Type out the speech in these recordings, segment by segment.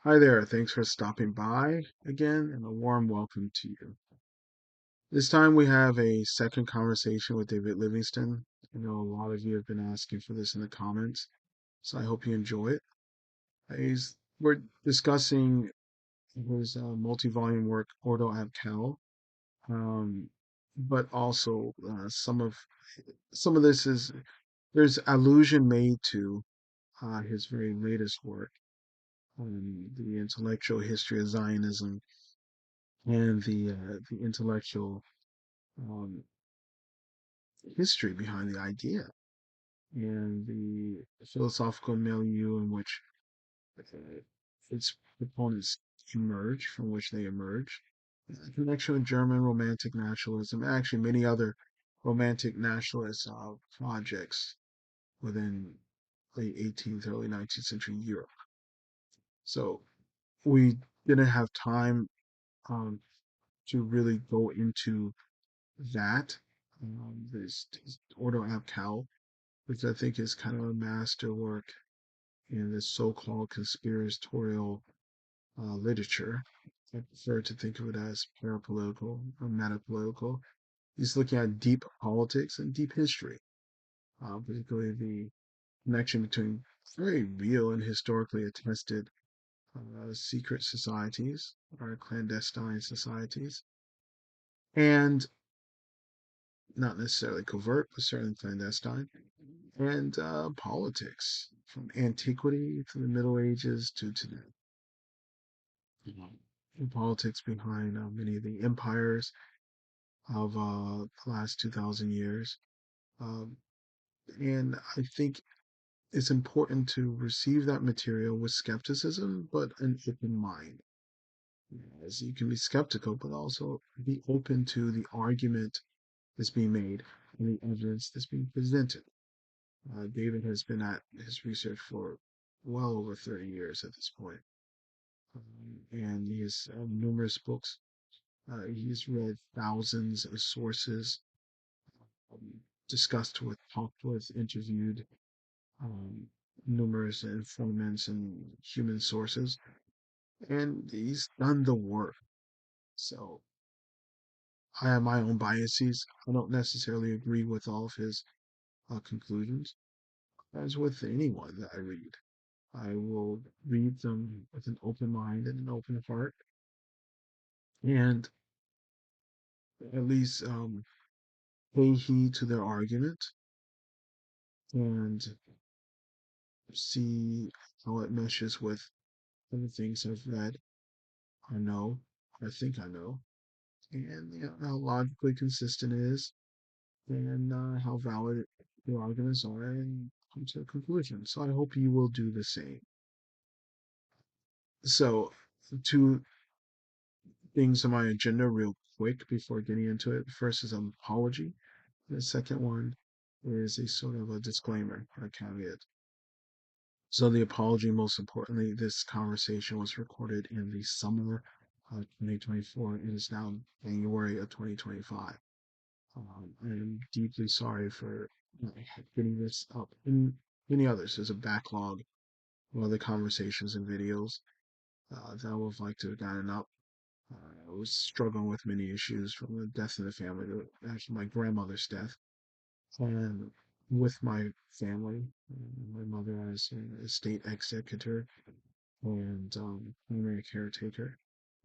Hi there. Thanks for stopping by again, and a warm welcome to you. This time we have a second conversation with David Livingstone. I know a lot of you have been asking for this in the comments, so I hope you enjoy it. We're discussing his multi-volume work, Ordo Ab Chao, um, but also some of this is there's allusion made to his very latest work, the intellectual history of Zionism and the intellectual um, history behind the idea and the philosophical milieu in which uh, its proponents emerge, from which they emerge. The connection with German Romantic Nationalism, and actually many other Romantic nationalist projects within late 18th, early 19th century Europe. So we didn't have time um, to really go into that. This Ordo Ab Chao, which I think is kind of a masterwork in this so-called conspiratorial literature. I prefer to think of it as parapolitical or metapolitical. He's looking at deep politics and deep history, particularly the connection between very real and historically attested secret societies or clandestine societies, and not necessarily covert, but certainly clandestine, and politics from antiquity to the Middle Ages to today. The politics behind many of the empires of the last 2,000 years. Um, and I think it's important to receive that material with skepticism, but an open mind. As you can be skeptical, but also be open to the argument that's being made and the evidence that's being presented. David has been at his research for well over 30 years at this point. And he has numerous books. He's read thousands of sources, um, discussed with, talked with, interviewed um, numerous informants and human sources, and he's done the work. So I have my own biases. I don't necessarily agree with all of his conclusions, as with anyone that I read. I will read them with an open mind and an open heart, and at least pay heed to their argument and see how it meshes with other things I've read, I know, I think I know, and how logically consistent it is, and how valid the arguments are, and come to a conclusion. So I hope you will do the same. So, two things on my agenda, real quick, before getting into it. First is an apology. The second one is a sort of a disclaimer, a caveat. So the apology, most importantly, this conversation was recorded in the summer of 2024. It is now January of 2025. I am deeply sorry for not getting this up. And many others, there's a backlog of other conversations and videos that I would have liked to have gotten up. I was struggling with many issues from the death in the family to actually my grandmother's death. And with my family, my mother as an estate executor and primary caretaker,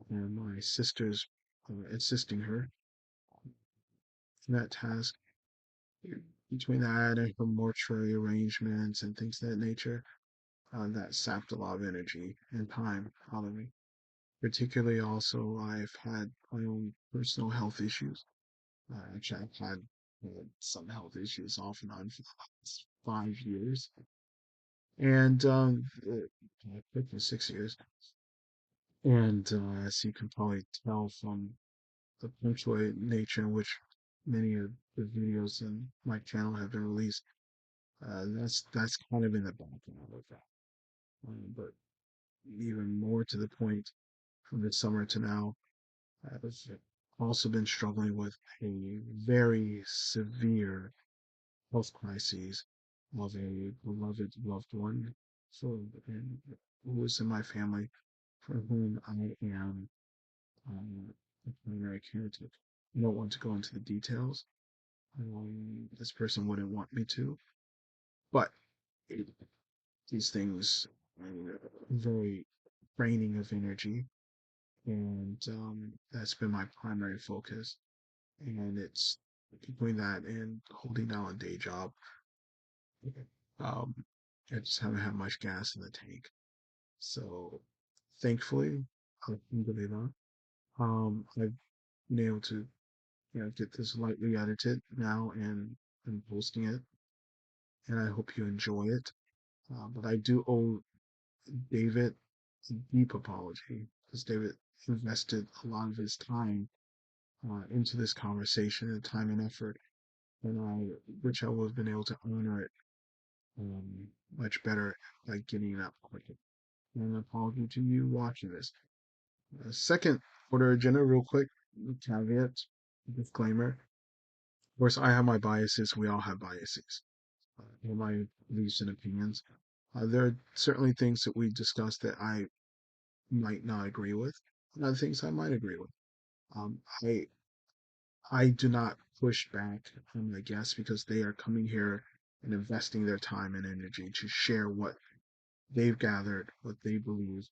and my sisters assisting her in that task. Between that and her mortuary arrangements and things of that nature, that sapped a lot of energy and time out of me. Particularly, also, I've had my own personal health issues. Actually, I've had some health issues off and on for the last 5 years, and for 6 years. And as you can probably tell from the punctuated nature in which many of the videos in my channel have been released, that's kind of in the background of that. But even more to the point, from this summer to now, I've also been struggling with a very severe health crisis of a beloved loved one, so and who was in my family. for whom I am a primary candidate. I don't want to go into the details. This person wouldn't want me to, but it, these things are very draining of energy, and that's been my primary focus. And it's between that and holding down a day job. Um, I just haven't had much gas in the tank. So thankfully, alhamdulillah, I've been able to get this lightly edited now and posting it, and I hope you enjoy it. But I do owe David a deep apology because David invested a lot of his time into this conversation and time and effort, and I wish I would have been able to honor it much better by getting it up quicker. And an apology to you watching this. Second order agenda, real quick caveat, disclaimer. Of course, I have my biases. We all have biases. My beliefs and opinions. There are certainly things that we discussed that I might not agree with, and other things I might agree with. Um, I I do not push back on my guests because they are coming here and investing their time and energy to share what they've gathered, what they believe,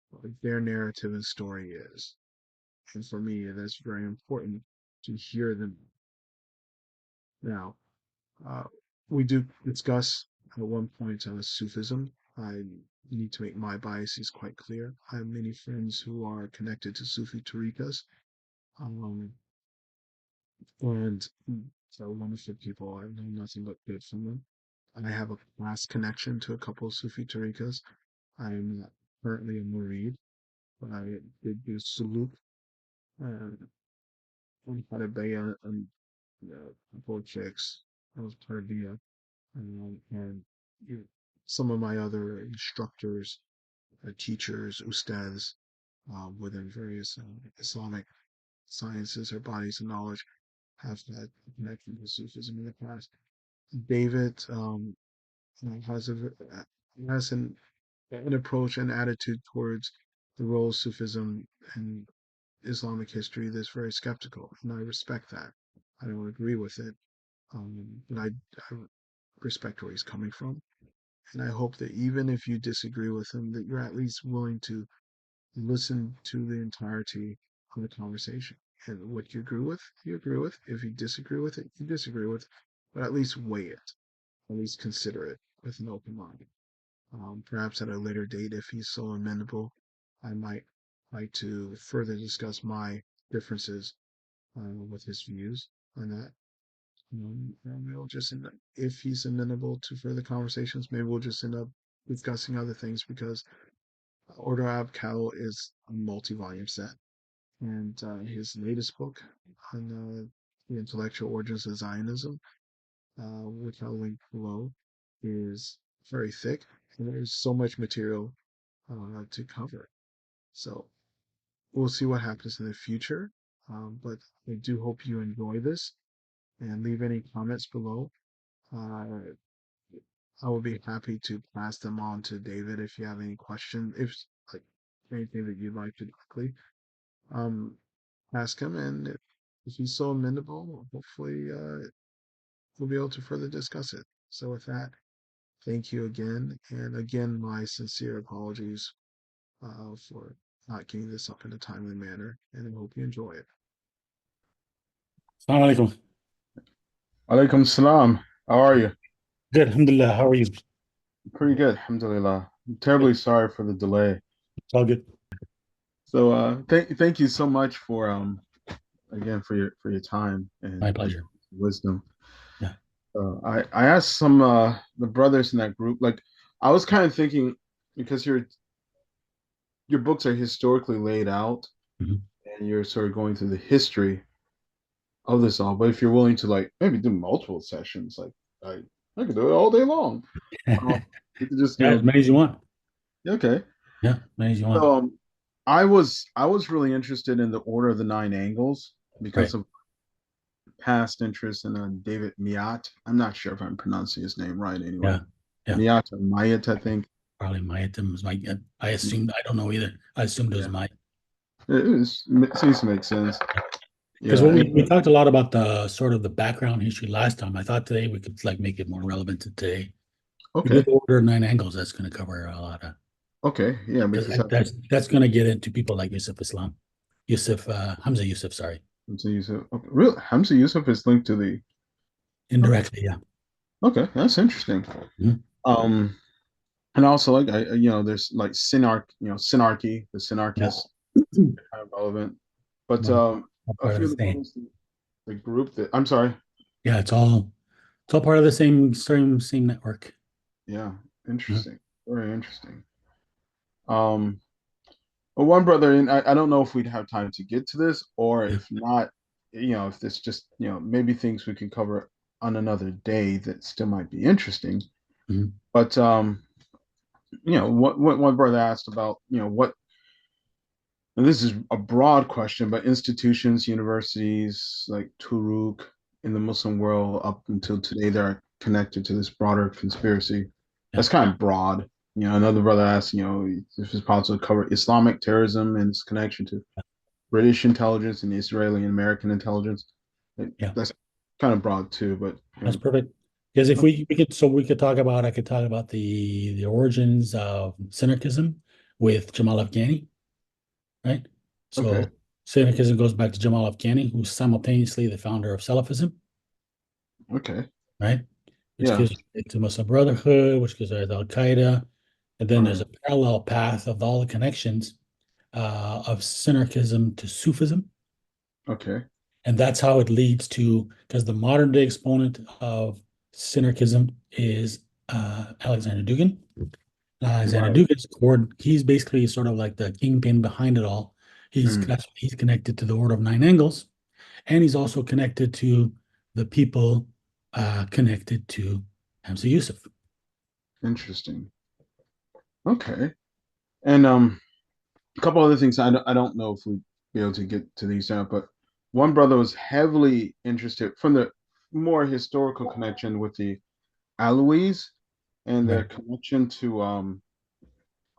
what their narrative and story is. And for me, that's very important to hear them. Now, uh, we do discuss at one point Sufism. I need to make my biases quite clear. I have many friends who are connected to Sufi tariqas, um, and so wonderful people. I know nothing but good from them. And I have a past connection to a couple of Sufi tariqas. I'm not currently a murid, but I did do suluk and had a bayah and a couple of chicks. I was tarbiyah, and you, some of my other instructors, teachers, ustads, within various Islamic sciences or bodies of knowledge have had a connection to Sufism in the past. David has an approach and attitude towards the role of Sufism in Islamic history that's very skeptical, and I respect that. I don't agree with it, but I respect where he's coming from, and I hope that even if you disagree with him, that you're at least willing to listen to the entirety of the conversation. And what you agree with, you agree with. If you disagree with it, you disagree with. But at least weigh it, at least consider it with an open mind. Perhaps at a later date, if he's so amenable, I might like to further discuss my differences with his views on that. And we'll just end up, if he's amenable to further conversations, maybe we'll just end up discussing other things because Ordo Ab Chao is a multi-volume set, and his latest book on the intellectual origins of Zionism, which I'll link below, is very thick, and there's so much material to cover. So we'll see what happens in the future, but I do hope you enjoy this and leave any comments below. Uh, I will be happy to pass them on to David if you have any question, if like anything that you'd like to directly um, ask him, and if he's so amenable, hopefully we'll be able to further discuss it. So with that, thank you again, and again, my sincere apologies for not getting this up in a timely manner, and I hope you enjoy it. Assalamu alaikum. Alaikum salam. How are you? Good, alhamdulillah. How are you? Pretty good, alhamdulillah. I'm Good. terribly sorry for the delay. It's all good. So thank you so much for again for your time My and pleasure. wisdom. Yeah. I asked some the brothers in that group, like I was kind of thinking because your books are historically laid out Mhm. and you're sort of going through the history of this all, but if you're willing to like maybe do multiple sessions, like I could do it all day long. Um, we could just Yeah, as many as you want. okay. Yeah, as many as you want. So I was really interested in the Order of the Nine Angles because Right. of past interest in David Miat. I'm not sure if I'm pronouncing his name right anyway. Yeah. Yeah. Miat or Mayat, I think. probably Mayatim. I assumed, I don't know either. I assumed it was Yeah, Maya. it seems to make sense. Because Yeah, when and we talked a lot about the sort of the background history last time, I thought today we could like make it more relevant to today. We do okay, the order of nine angles. That's going to cover a lot of okay, yeah, because that's going to get into people like Hamza Yusuf, sorry, Hamza Yusuf, okay, real Hamza Yusuf is linked to the. Okay, indirectly, yeah. okay, that's interesting. Mhm. Um, and also like there's like Synarchy, the Yeah. Synarchists, kind of relevant, but Well, all a part of few the of the same. brothers, the group that I'm sorry, Yeah, it's all part of the same network. yeah, Mhm. interesting, very interesting. Um, but one brother, and I don't know if we'd have time to get to this, or Yeah. if not, if this just, maybe things we can cover on another day that still might be interesting. Mhm. But what one brother asked about, what, and this is a broad question, but institutions, universities like Turuk in the Muslim world up until today, they're connected to this broader conspiracy. Yeah. That's kind of broad. Another brother asked, if it's possible to cover Islamic terrorism and its connection to British intelligence and Israeli and American intelligence. Yeah. That's kind of broad too, but That's perfect. Because if we could talk about, I could talk about the origins of Synarchism with Jamal Afghani, right? okay, So Synarchism goes back to Jamal Afghani, who's simultaneously the founder of Salafism, okay, right? Which yeah, gives it to Muslim Brotherhood, which gives rise to Al Qaeda, and then there's right, a parallel path of all the connections of Synarchism to Sufism, okay, and that's how it leads to because the modern day exponent of Synarchism is Alexander Dugin. Alexander right, Dugin's cord, he's basically sort of like the kingpin behind it all. mm, He's connected to the Order of Nine Angles, and he's also connected to the people connected to Hamza Yusuf. interesting. Okay, and a couple other things. I don't know if we'd be able to get to these now, but one brother was heavily interested from the more historical connection with the Alawis and their Right, connection to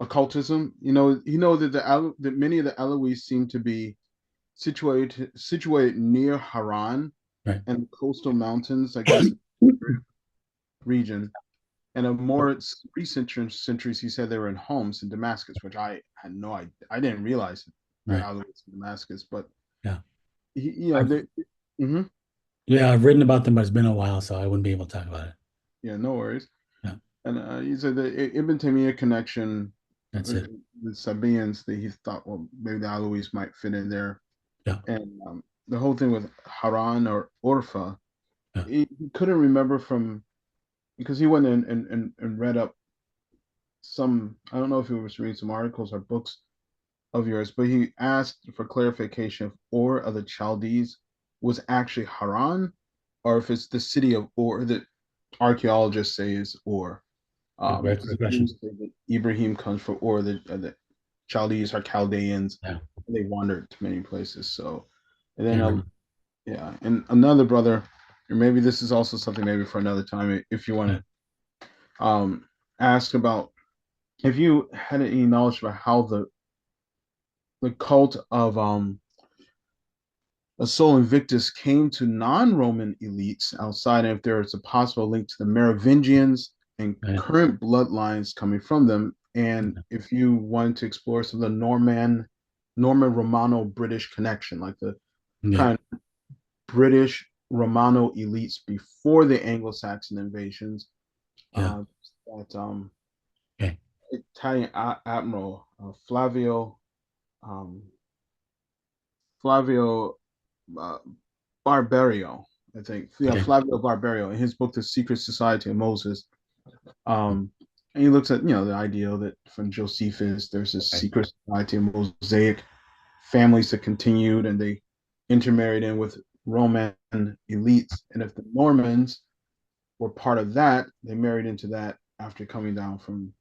occultism. That that many of the Alawis seem to be situated near Haran right, and the coastal mountains, I guess, region. And a more recent centuries, he said they were in Homs in Damascus, which I had no idea. I didn't realize the right. Alawite in Damascus, but Yeah. I've, they. Hmm. yeah, I've written about them, but it's been a while, so I wouldn't be able to talk about it. Yeah, no worries. Yeah, And he said the Ibn Taymiyyah connection that's with it. the Sabaeans, that he thought, well, maybe the Alawites might fit in there. Yeah, And the whole thing with Haran or Urfa, yeah, he couldn't remember from because he went in and read up some. I don't know if he was reading some articles or books of yours, but he asked for clarification if Ur of the Chaldees was actually Haran, or if it's the city of Ur that archaeologists say is Ur. great, Because great they do question. say that Ibrahim comes from Ur, the Chaldees are Chaldeans. Yeah, They wandered to many places. So, and then, can't remember. yeah, and another brother, or maybe this is also something maybe for another time if you want Yeah, to ask about if you had any knowledge about how the cult of a Sol Invictus came to non-Roman elites outside, and if there is a possible link to the Merovingians and yeah, current bloodlines coming from them, and if you wanted to explore some of the Norman Romano British connection, like the yeah, kind of British Romano elites before the Anglo-Saxon invasions, yeah. that Okay, Italian admiral um, Flavio uh, Barbario, I think. Yeah, okay, Flavio Barbario in his book, The Secret Society of Moses. And he looks at, the idea that from Josephus, there's this right. secret society of Mosaic families that continued and they intermarried in with Roman elites. And if the Normans were part of that, they married into that after coming down from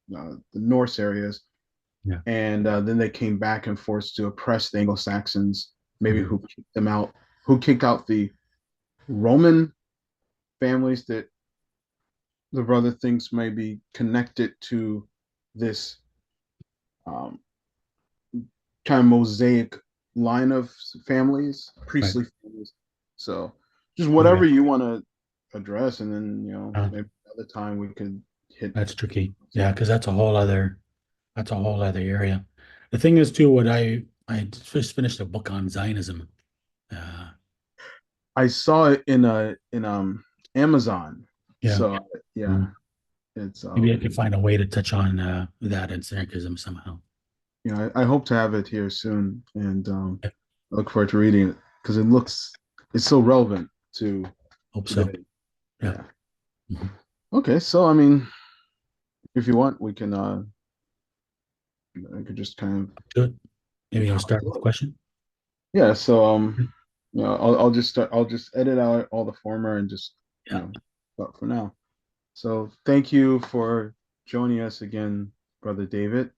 the Norse areas. Yeah. And then they came back and forced to oppress the Anglo-Saxons, maybe Mhm. who kicked them out, who kicked out the Roman families that the brother thinks may be connected to this um, kind of mosaic line of families, Right. priestly families. So just Oh yeah. whatever you want to address, and then Uh, maybe another time we could hit that's tricky. Yeah, something. because that's a whole other area. The thing is too, what I just finished a book on Zionism. Uh, I saw it in Amazon. yeah. So yeah, Mm. it's Maybe I could find a way to touch on that in Synarchism somehow. I hope to have it here soon, and Yeah, I look forward to reading it because it's so relevant to hope so. today. Yeah. Yeah. Mhm. Okay, so I mean, if you want, we can I could just kind Good. Maybe of you'll talk start a with the little. question. Yeah, so I'll just edit out all the former and just Yeah. start for now. So thank you for joining us again, Brother David.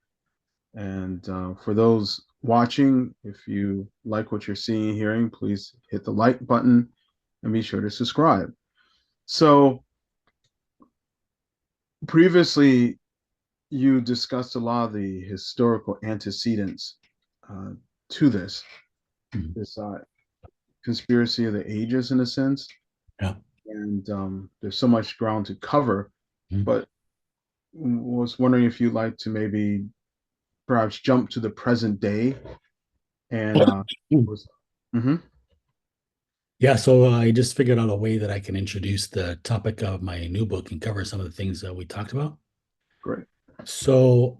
And for those watching, if you like what you're seeing and hearing, please hit the like button and be sure to subscribe. So previously, you discussed a lot of the historical antecedents uh, to Mhm. this conspiracy of the ages, in a sense. Yeah. And there's so much ground to cover, Mhm. but was wondering if you'd like to maybe perhaps jump to the present day and Mm. was mm-hmm, Yeah, so I just figured out a way that I can introduce the topic of my new book and cover some of the things that we talked about. great. So,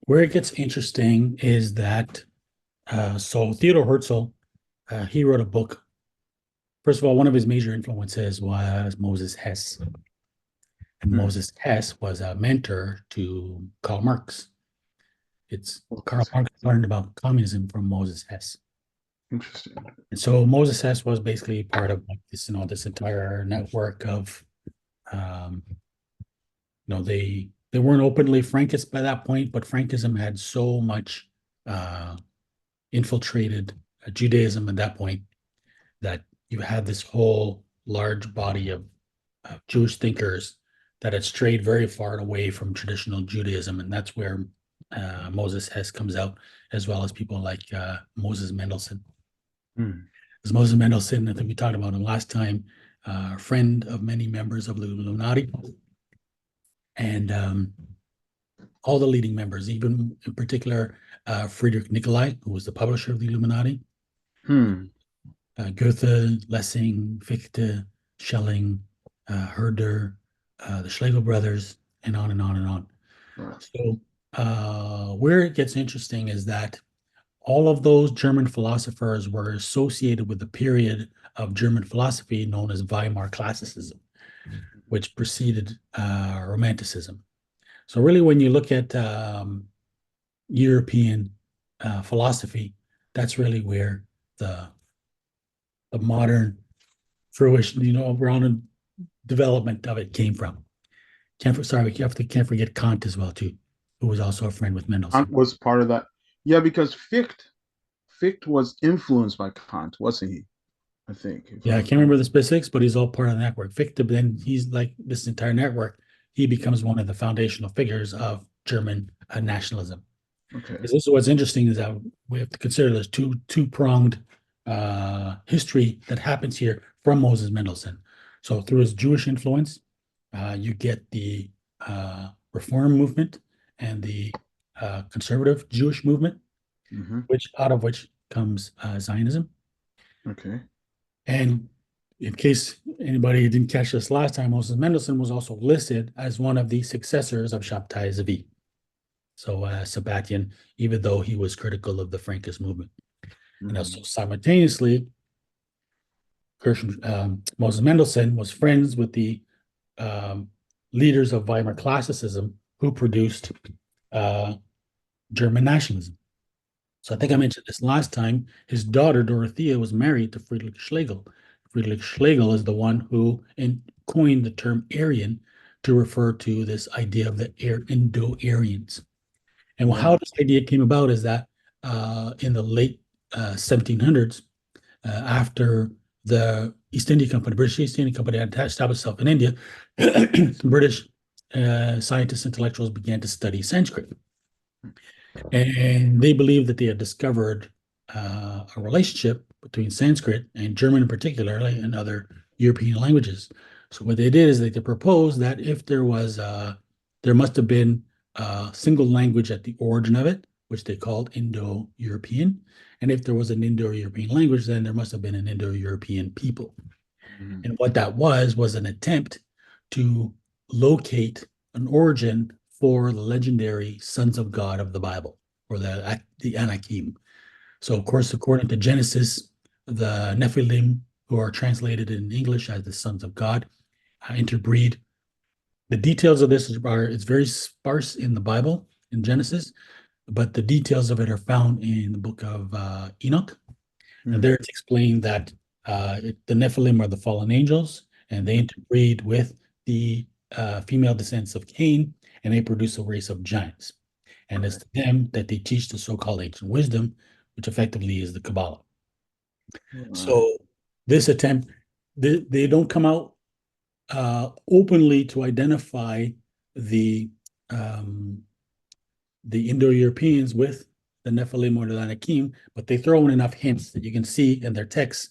where it gets interesting is that so Theodore Herzl, he wrote a book. First of all, one of his major influences was Moses Hess, and Hmm. Moses Hess was a mentor to Karl Marx. It's Well, Karl Marx learned about communism from Moses Hess. interesting. And so Moses Hess was basically part of like this, this entire network of, um, they weren't openly Frankist by that point, but Frankism had so much uh, infiltrated Judaism at that point that you had this whole large body of Jewish thinkers that had strayed very far away from traditional Judaism, and that's where Moses Hess comes out, as well as people like Moses Mendelssohn. Hmm. As Moses Mendelssohn, I think we talked about him last time, a friend of many members of the Illuminati, and all the leading members, even in particular Friedrich Nicolai, who was the publisher of the Illuminati, Hmm. Goethe, Lessing, Fichte, Schelling, Herder, the Schlegel brothers, and on and on and on. Right. So, where it gets interesting is that all of those German philosophers were associated with the period of German philosophy known as Weimar Classicism, which preceded Romanticism. So, really, when you look at European philosophy, that's really where the the modern fruition, around development of it came from. Can't forget Kant as well too, who was also a friend with Kant Mendelssohn. was part of that. Yeah, because Fichte was influenced by Kant, wasn't he? I think. If Yeah, I I'm, can't remember the specifics, but he's all part of the network. Fichte, then he's like this entire network. He becomes one of the foundational figures of German nationalism. okay. Because this is what's interesting is that we have to consider this two-pronged history that happens here from Moses Mendelssohn. So through his Jewish influence, you get the Reform movement and the conservative Jewish movement, Mm-hmm. which out of which comes Zionism. Okay. And in case anybody didn't catch this last time, Moses Mendelssohn was also listed as one of the successors of Shabtai Zvi. So Sabbatian, even though he was critical of the Frankist movement. And also Mm-hmm. simultaneously, Moses Mendelssohn was friends with the um, leaders of Weimar classicism who produced uh, German nationalism. So I think I mentioned this last time. His daughter, Dorothea, was married to Friedrich Schlegel. Friedrich Schlegel is the one who coined the term Aryan to refer to this idea of the Indo-Aryans. And Right. how this idea came about is that in the late 1700s, after the East India Company, British East India Company, had established itself in India, some British scientists, intellectuals began to study Sanskrit. And they believed that they had discovered a relationship between Sanskrit and German in particular, and other European languages. So what they did is they proposed that if there was, there must have been a single language at the origin of it, which they called Indo-European. And if there was an Indo-European language, then there must have been an Indo-European people. Mhm. And what that was an attempt to locate an origin for the legendary sons of God of the Bible, or the Anakim. So, of course, according to Genesis, the Nephilim, who are translated in English as the sons of God, interbreed. The details of this it's very sparse in the Bible, in Genesis, but the details of it are found in the book of Enoch. And Mhm. there it's explained that the Nephilim are the fallen angels, and they interbreed with the female descendants of Cain, and they produce a race of giants. And it's to them that they teach the so-called ancient wisdom, which effectively is the Kabbalah. Right. So this attempt, they don't come out openly to identify the um, the Indo-Europeans with the Nephilim or the Anakim, but they throw in enough hints that you can see in their texts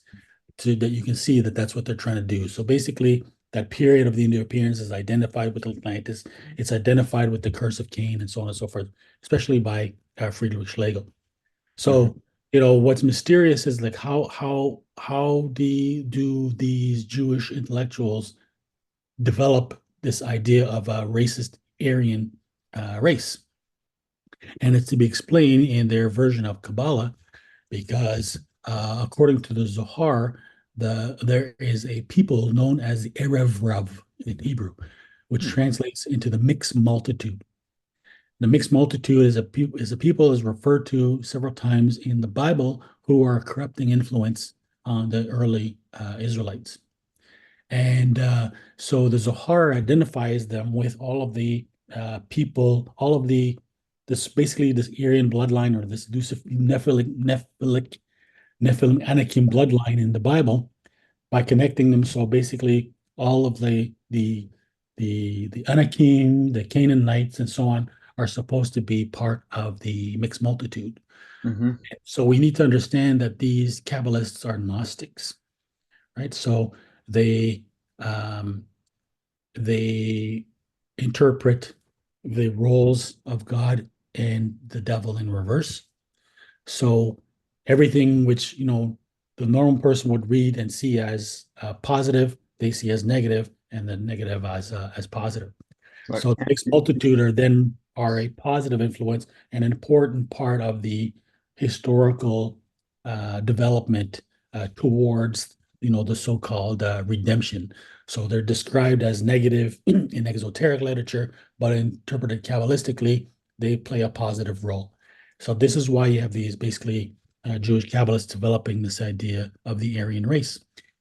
that you can see that that's what they're trying to do. So basically, that period of the Indo-Europeans is identified with Atlantis. It's identified with the curse of Cain and so on and so forth, especially by Friedrich Schlegel. Mhm. So, what's mysterious is like how do these Jewish intellectuals develop this idea of a racist Aryan race? And it's to be explained in their version of Kabbalah, because according to the Zohar, there is a people known as the Erev Rav in Hebrew, which Mhm. translates into the mixed multitude. The mixed multitude is a people is referred to several times in the Bible who are a corrupting influence on the early Israelites. And so the Zohar identifies them with all of the people, all of this basically this Aryan bloodline, or this Nephilim Anakim bloodline in the Bible, by connecting them. So basically, all of the Anakim, the Canaanites, and so on are supposed to be part of the mixed multitude. Mhm. So we need to understand that these Kabbalists are Gnostics, right? So they um, they interpret the roles of God and the devil in reverse. So everything which the normal person would read and see as positive, they see as negative, and the negative as positive. Like, So the mixed multitude are a positive influence, and an important part of the historical development towards the so-called redemption. So they're described as negative in exoteric literature, but interpreted Kabbalistically, they play a positive role. So this is why you have these basically Jewish Kabbalists developing this idea of the Aryan race.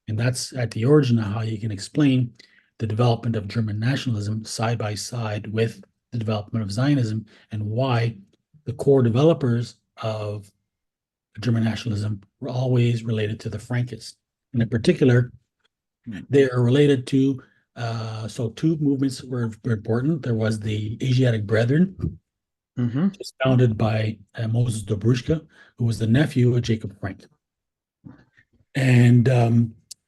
And that's at the origin of how you can explain the development of German nationalism side by side with the development of Zionism, and why the core developers of German nationalism were always related to the Frankists. And in particular, Mhm. they are related to, so two movements were important. There was the Asiatic Brethren, Mhm. just founded by Moses Dobruschka, who was the nephew of Jacob Frank. And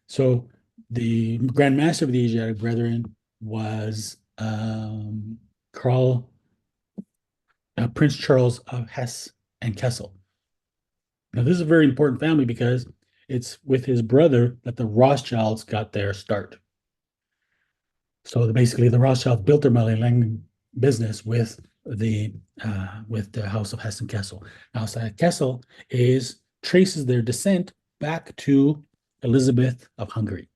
so the Grand Master of the Asiatic Brethren was Karl, Prince Charles of Hesse and Kassel. Now, this is a very important family because it's with his brother that the Rothschilds got their start. So basically, the Rothschilds built their money business with the House of Hessen Kassel. House of Kassel traces their descent back to Elizabeth of Hungary.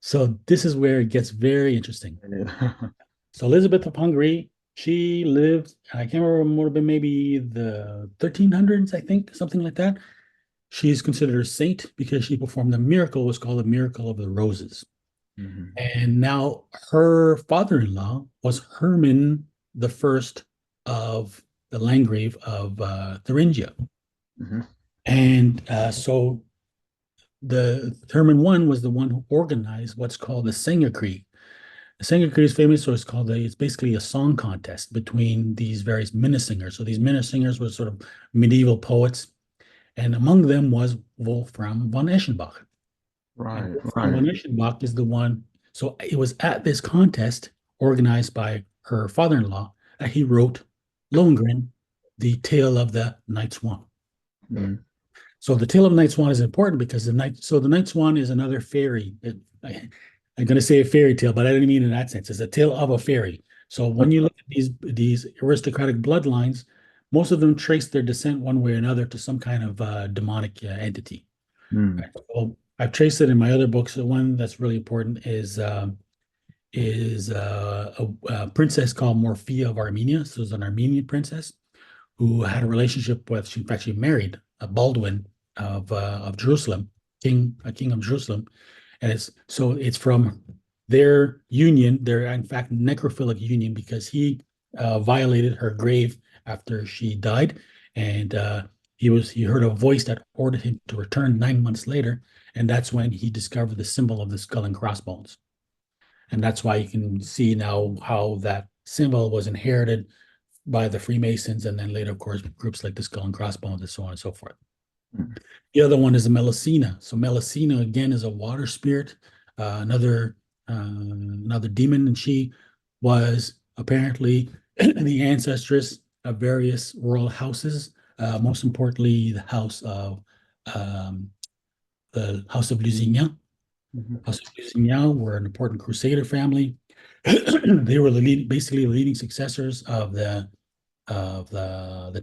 So this is where it gets very interesting. So Elizabeth of Hungary, she lived, I can't remember, would have been maybe the 1300s, I think, something like that. She is considered a saint because she performed a miracle, what's called the miracle of the roses. Mhm. And now her father-in-law was Herman the First of the Landgrave of Thuringia. Mhm. And so the Herman I was the one who organized what's called the Synarchy. The Synarchy is famous, so it's basically a song contest between these various minnesingers. So these minnesingers were sort of medieval poets, and among them was Wolfram von Eschenbach. And Right, Wolfram right. von Eschenbach is the one. So it was at this contest organized by her father-in-law that he wrote Lohengrin, the Tale of the Night Swan. Mm. So the Tale of the Night Swan is important because the Night Swan is another fairy. I'm going to say a fairy tale, but I didn't mean in that sense. It's a tale of a fairy. So when you look at these aristocratic bloodlines, most of them trace their descent one way or another to some kind of demonic entity. Mm. Right? So I've traced it in my other books. The one that's really important is a princess called Morphia of Armenia. So it's an Armenian princess who had a relationship with, in fact, she married a Baldwin of Jerusalem, a king of Jerusalem, and it's from their union, their in fact necrophilic union, because he violated her grave after she died, and he heard a voice that ordered him to return 9 months later, and that's when he discovered the symbol of the skull and crossbones, and that's why you can see now how that symbol was inherited by the Freemasons, and then later, of course, groups like the Skull and Crossbones, and so on and so forth. Mm. The other one is the Melusina. So Melusina again is a water spirit, another demon, and she was apparently the ancestress of various royal houses. Most importantly, um, the House of Lusignan. Mhm. House of Lusignan were an important Crusader family. They were basically the leading successors of the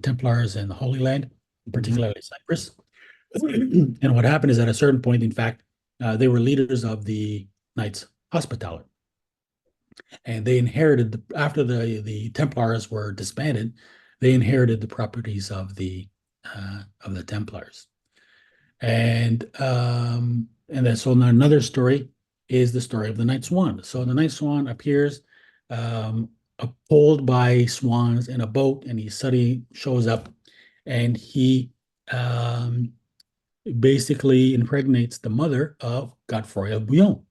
Templars in the Holy Land, Mhm. particularly Cyprus. And what happened is at a certain point, in fact, they were leaders of the Knights Hospitaller, and they inherited after the Templars were disbanded, they inherited the properties of the Templars, and then so now another story is the story of the Night Swan. So the Night Swan appears um, pulled by swans in a boat, and he suddenly shows up, and he um, basically impregnates the mother of Godefroy of Bouillon.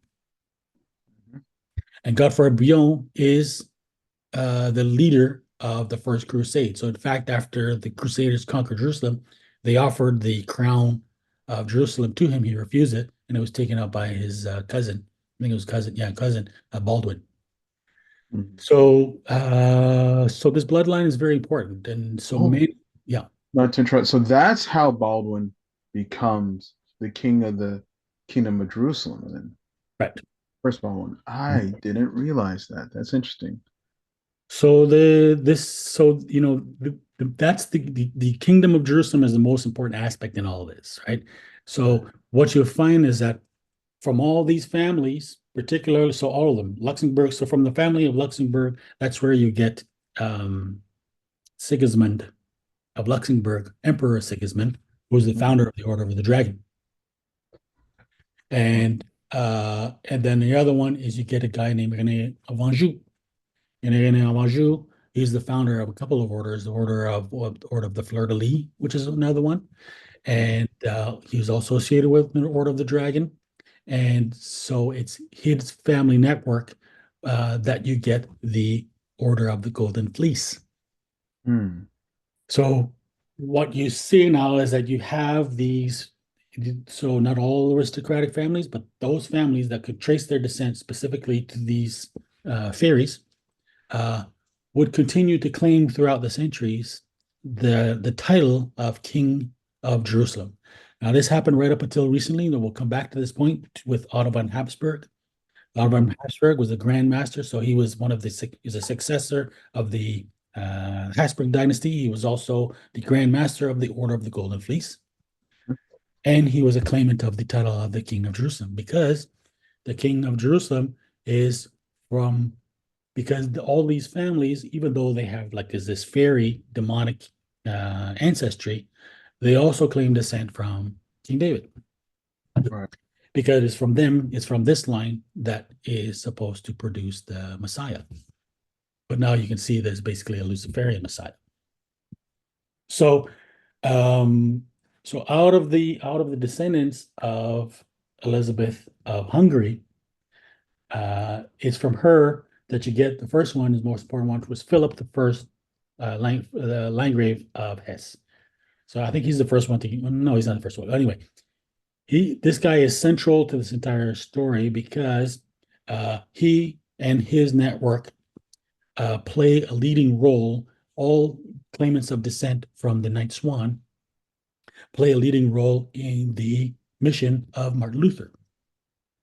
And Godefroy of Bouillon is the leader of the First Crusade. So, in fact, after the Crusaders conquered Jerusalem, they offered the crown of Jerusalem to him. He refused it, and it was taken up by his cousin. I think it was cousin Baldwin. Mhm. So this bloodline is very important, and so Oh, many, yeah, not to interrupt. So that's how Baldwin becomes the king of the kingdom of Jerusalem. Then right. first Baldwin, I didn't realize that. That's interesting. So that's the kingdom of Jerusalem is the most important aspect in all of this, right? So what you'll find is that from all these families, particularly, so all of them, Luxembourg. So from the family of Luxembourg, that's where you get um, Sigismund of Luxembourg, Emperor Sigismund, who was the Mhm. founder of the Order of the Dragon, and then the other one is you get a guy named René of Anjou. And René of Anjou, he's the founder of a couple of orders, the Order of the Fleur de Lis, which is another one, and he was also associated with the Order of the Dragon. And so it's his family network that you get the Order of the Golden Fleece. Hmm. So what you see now is that you have these, so not all aristocratic families, but those families that could trace their descent specifically to these fairies uh, would continue to claim throughout the centuries the title of King of Jerusalem. Now, this happened right up until recently, and we'll come back to this point with Otto von Habsburg. Otto von Mhm. Habsburg was the Grand Master, so he was he's a successor of the Habsburg dynasty. He was also the Grand Master of the Order of the Golden Fleece, and he was a claimant of the title of the King of Jerusalem because the King of Jerusalem is from because all these families, even though they have like is this fairy demonic ancestry, they also claim descent from King David Right. because it's from them, it's from this line that is supposed to produce the Messiah. But now you can see there's basically a Luciferian Messiah. So, um, So out of the descendants of Elizabeth of Hungary, it's from her that you get the first one, is the most important one, was Philip the First, Landgrave of Hesse. So I think he's the first one to. No, he's not the first one. Anyway, this guy is central to this entire story because he and his network play a leading role. All claimants of descent from the Ninth Swan play a leading role in the mission of Martin Luther,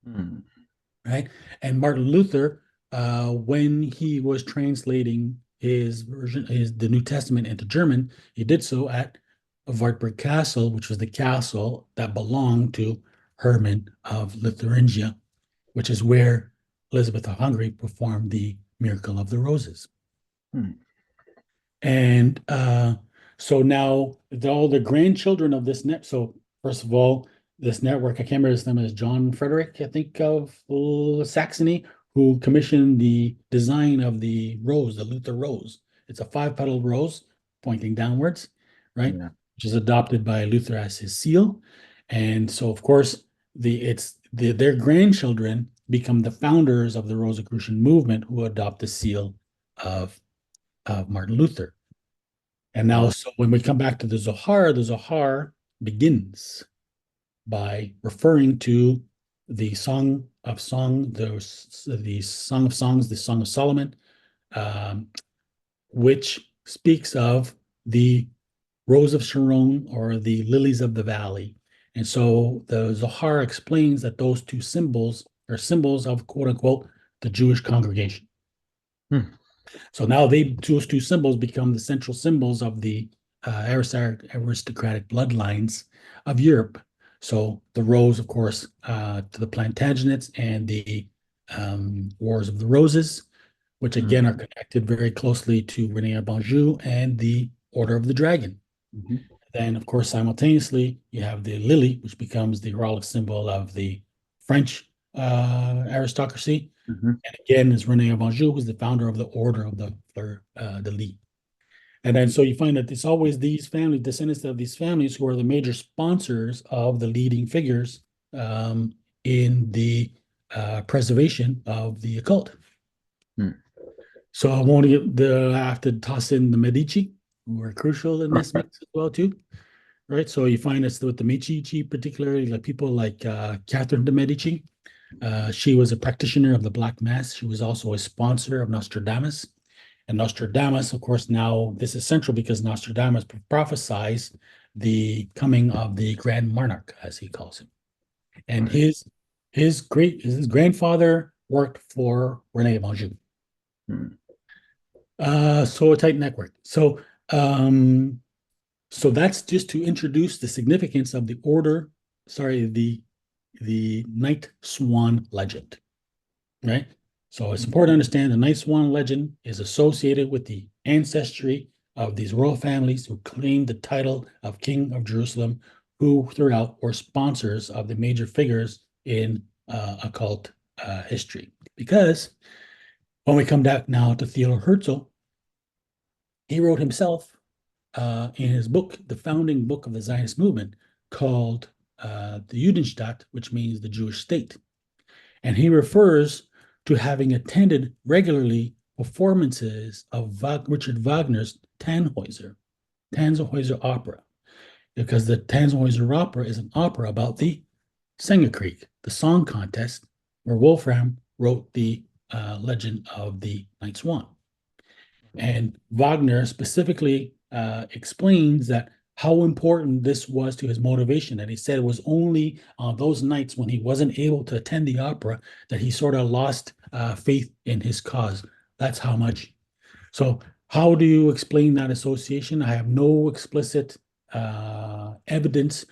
Hmm. right? And Martin Luther, when he was translating the New Testament into German, he did so at Wartburg Castle, which was the castle that belonged to Herman of Lithuania, which is where Elizabeth of Hungary performed the miracle of the roses. Hmm. And so now all the grandchildren of this net. So first of all, this network, I can't remember his name, is John Frederick, I think, of Saxony, who commissioned the design of the rose, the Luther rose. It's a 5-petal rose pointing downwards, right? Yeah. Which is adopted by Luther as his seal. And so, of course, their grandchildren become the founders of the Rosicrucian movement, who adopt the seal of Martin Luther. And now, Wow. so when we come back to the Zohar begins by referring to the Song of Songs, the Song of Songs, the Song of Solomon, um, which speaks of the Rose of Sharon or the lilies of the valley. And so the Zohar explains that those two symbols are symbols of, quote unquote, the Jewish congregation. Hmm. So now those two symbols become the central symbols of the aristocratic bloodlines of Europe. So the rose, of course, to the Plantagenets and the Wars of the Roses, which Hmm. again are connected very closely to Rene of Anjou and the Order of the Dragon. Hmm. Then, of course, simultaneously, you have the lily, which becomes the heraldic symbol of the French aristocracy. Hmm. And again, is Rene of Anjou, who's the founder of the Order of the Lys. And then so you find that it's always these family descendants of these families who are the major sponsors of the leading figures in the preservation of the occult. Hmm. So I want to I have to toss in the Medici, who are crucial in this mix as well too, right? So you find this with the Medici, particularly like people like Catherine de Medici. She was a practitioner of the Black Mass. She was also a sponsor of Nostradamus. And Nostradamus, of course, now this is central because Nostradamus prophesies the coming of the Grand Monarch, as he calls him. And Right. his grandfather worked for Rene of Anjou. Hmm. So a tight network. Um, so that's just to introduce the significance of the order, sorry, the Night Swan legend, right? So it's important to understand the Night Swan legend is associated with the ancestry of these royal families who claimed the title of King of Jerusalem, who throughout were sponsors of the major figures in occult history. Because when we come back now to Theodor Herzl, he wrote himself in his book, the founding book of the Zionist movement, called the Judenstaat, which means the Jewish state. And he refers to having attended regularly performances of Richard Wagner's Tannhäuser opera, because the Tannhäuser opera is an opera about the Sängerkrieg, the song contest, where Wolfram wrote the legend of the Night Swan. And Wagner specifically explains that how important this was to his motivation. And he said it was only on those nights when he wasn't able to attend the opera that he sort of lost faith in his cause. That's how much. So, how do you explain that association? I have no explicit evidence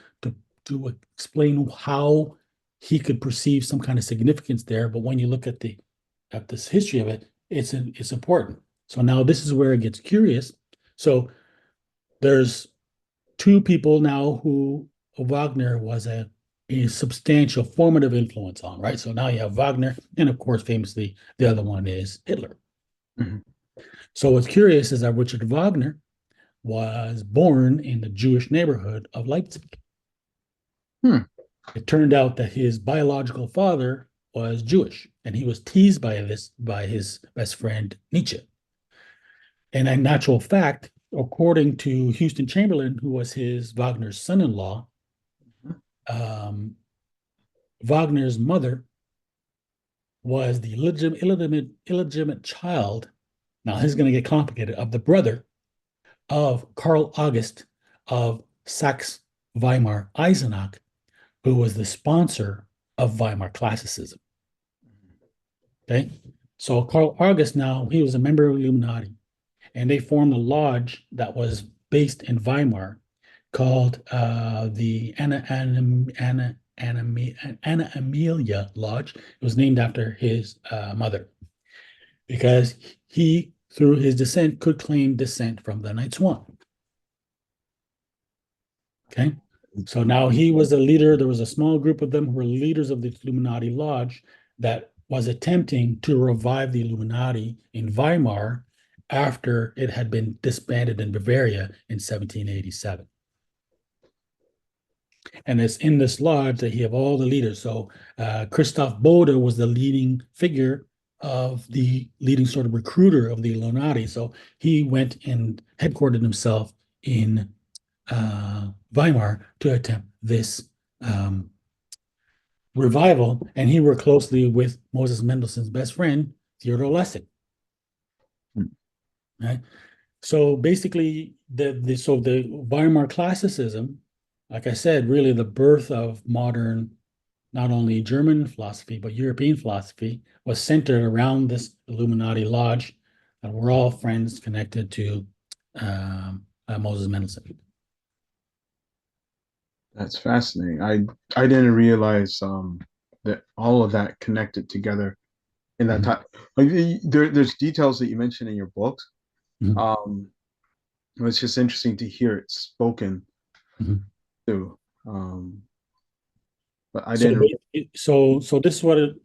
to explain how he could perceive some kind of significance there. But when you look at this history of it, it's important. So now this is where it gets curious. So there's two people now who Wagner was a substantial formative influence on, right? So now you have Wagner, and of course, famously, the other one is Hitler. Hmm. So what's curious is that Richard Wagner was born in the Jewish neighborhood of Leipzig. Hmm. It turned out that his biological father was Jewish, and he was teased by his best friend Nietzsche. And in natural fact, according to Houston Chamberlain, who was his Wagner's son-in-law, um, Wagner's mother was the illegitimate child. Now this is going to get complicated. Of the brother of Karl August of Saxe-Weimar-Eisenach, who was the sponsor of Weimar classicism. Okay, so Karl August now he was a member of Illuminati, and they formed a lodge that was based in Weimar called the Anna Amelia Lodge. It was named after his mother because he, through his descent, could claim descent from the Night Swan. Okay. So now he was a leader. There was a small group of them who were leaders of the Illuminati Lodge that was attempting to revive the Illuminati in Weimar after it had been disbanded in Bavaria in 1787. And it's in this lodge that you have all the leaders. So Christoph Bode was the leading figure of the leading sort of recruiter of the Illuminati. So he went and headquartered himself in Weimar to attempt this revival, and he worked closely with Moses Mendelssohn's best friend, Theodor Lessing. Right? So basically, the Weimar classicism, like I said, really the birth of modern, not only German philosophy, but European philosophy, was centered around this Illuminati lodge, and we're all friends connected to Moses Mendelssohn. That's fascinating. I didn't realize that all of that connected together in that time. Like there's details that you mentioned in your books. Mhm. It's just interesting to hear it spoken Mhm. too. But I So, didn't. so this is what it.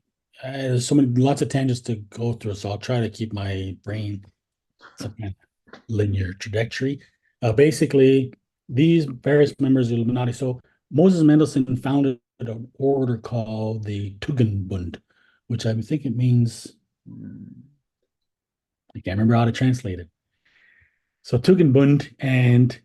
There's so many lots of tangents to go through, so I'll try to keep my brain some kind of linear trajectory. Basically, these various members of the Illuminati. So Moses Mendelssohn founded an order called the Tugendbund, which I think it means I can't remember how to translate it. So Tugendbund, and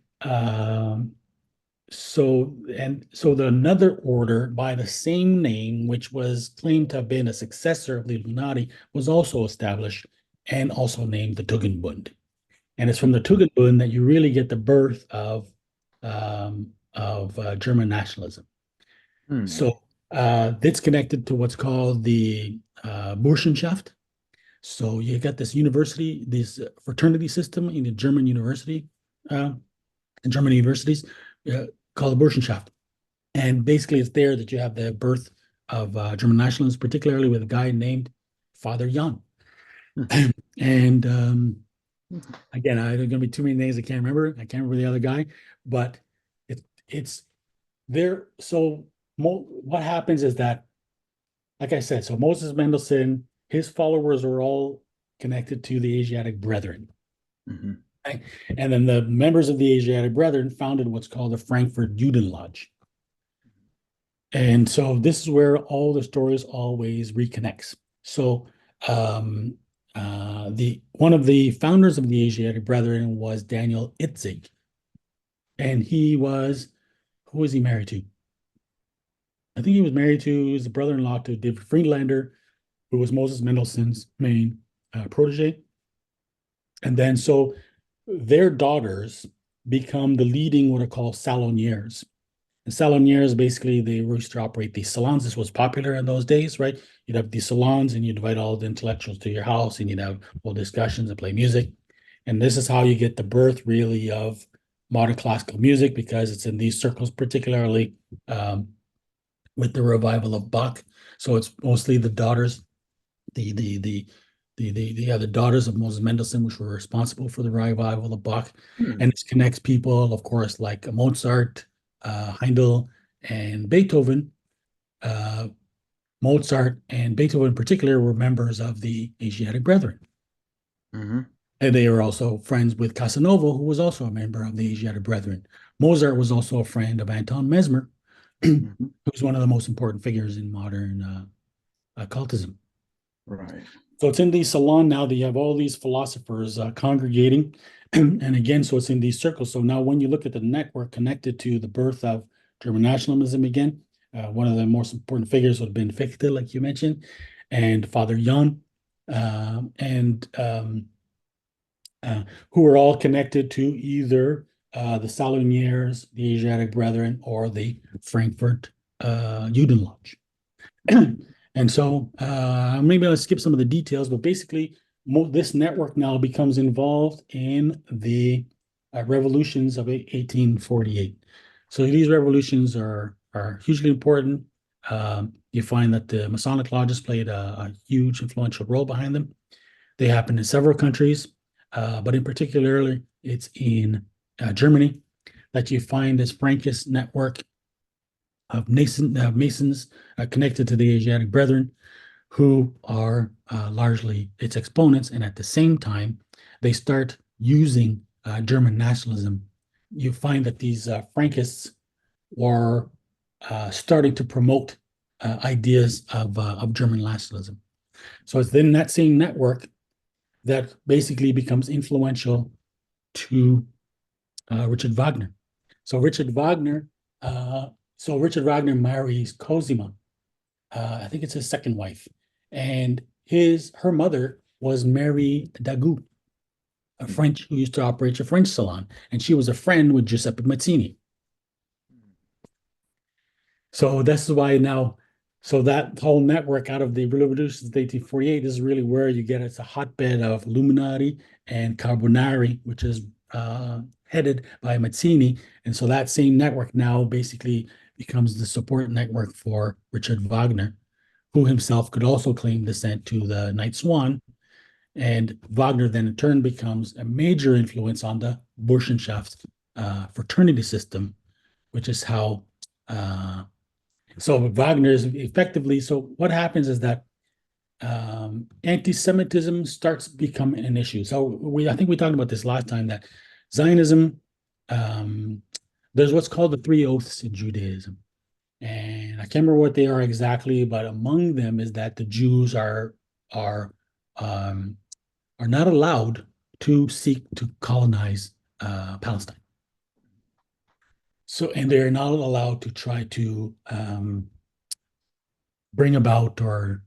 so the another order by the same name, which was claimed to have been a successor of the Illuminati, was also established and also named the Tugendbund. And it's from the Tugendbund that you really get the birth of German nationalism. Hmm. So it's connected to what's called the Burschenschaft. So you got this university, this fraternity system in the German university, in German universities, uh, called the Burschenschaft. And basically, it's there that you have the birth of German nationalism, particularly with a guy named Father Jan. And again, there's going to be too many names I can't remember. I can't remember the other guy, but it's there. So what happens is that, like I said, so Moses Mendelssohn, his followers are all connected to the Asiatic Brethren. Mm-hmm. Right? And then the members of the Asiatic Brethren founded what's called the Frankfurt Juden Lodge. And so this is where all the stories always reconnects. So the one of the founders of the Asiatic Brethren was Daniel Itzig, and who was he married to? I think he was married to his brother-in-law to David Friedlander, who was Moses Mendelssohn's main protege. And then so their daughters become the leading what are called saloniers. And saloniers, basically, they used to operate these salons. This was popular in those days, right? You'd have these salons and you'd invite all the intellectuals to your house and you'd have whole discussions and play music. And this is how you get the birth, really, of modern classical music because it's in these circles, particularly with the revival of Bach. So it's mostly the daughters, the daughters of Moses Mendelssohn, which were responsible for the revival of Bach. Hmm. And this connects people, of course, like Mozart, Handel, and Beethoven. Uh, Mozart and Beethoven in particular were members of the Asiatic Brethren. Mm-hmm. And they were also friends with Casanova, who was also a member of the Asiatic Brethren. Mozart was also a friend of Anton Mesmer Mhm. who's one of the most important figures in modern occultism. Right. So it's in the salon now that you have all these philosophers congregating. And again, so it's in these circles. So now when you look at the network connected to the birth of German nationalism again, one of the most important figures would have been Fichte, like you mentioned, and Father Jan, and who are all connected to either the Saloniers, the Asiatic Brethren, or the Frankfurt Juden Lodge. And so maybe I'll skip some of the details, but basically this network now becomes involved in the revolutions of 1848. So these revolutions are hugely important. You find that the Masonic lodges played a huge influential role behind them. They happened in several countries, but in particular, it's in Germany that you find this Frankist network of Masons connected to the Asiatic Brethren, who are largely its exponents. And at the same time, they start using German nationalism. You find that these Frankists were starting to promote ideas of German nationalism. So it's in that same network that basically becomes influential to Richard Wagner. So Richard Wagner, Richard Wagner marries Cosima. I think it's his second wife, and her mother was Mary Dagout, a French who used to operate a French salon, and she was a friend with Giuseppe Mazzini. So this is why now, so that whole network out of the revolutions of 1848 is really where you get it's a hotbed of Illuminati and Carbonari, which is headed by Mazzini. And so that same network now basically becomes the support network for Richard Wagner, who himself could also claim descent to the Night Swan. And Wagner then in turn becomes a major influence on the Burschenschaft fraternity system, which is how so Wagner is effectively, so what happens is that anti-Semitism starts becoming an issue. So I think we talked about this last time that Zionism, there's what's called the three oaths in Judaism. And I can't remember what they are exactly, but among them is that the Jews are um, are not allowed to seek to colonize Palestine. So, and they're not allowed to try to bring about or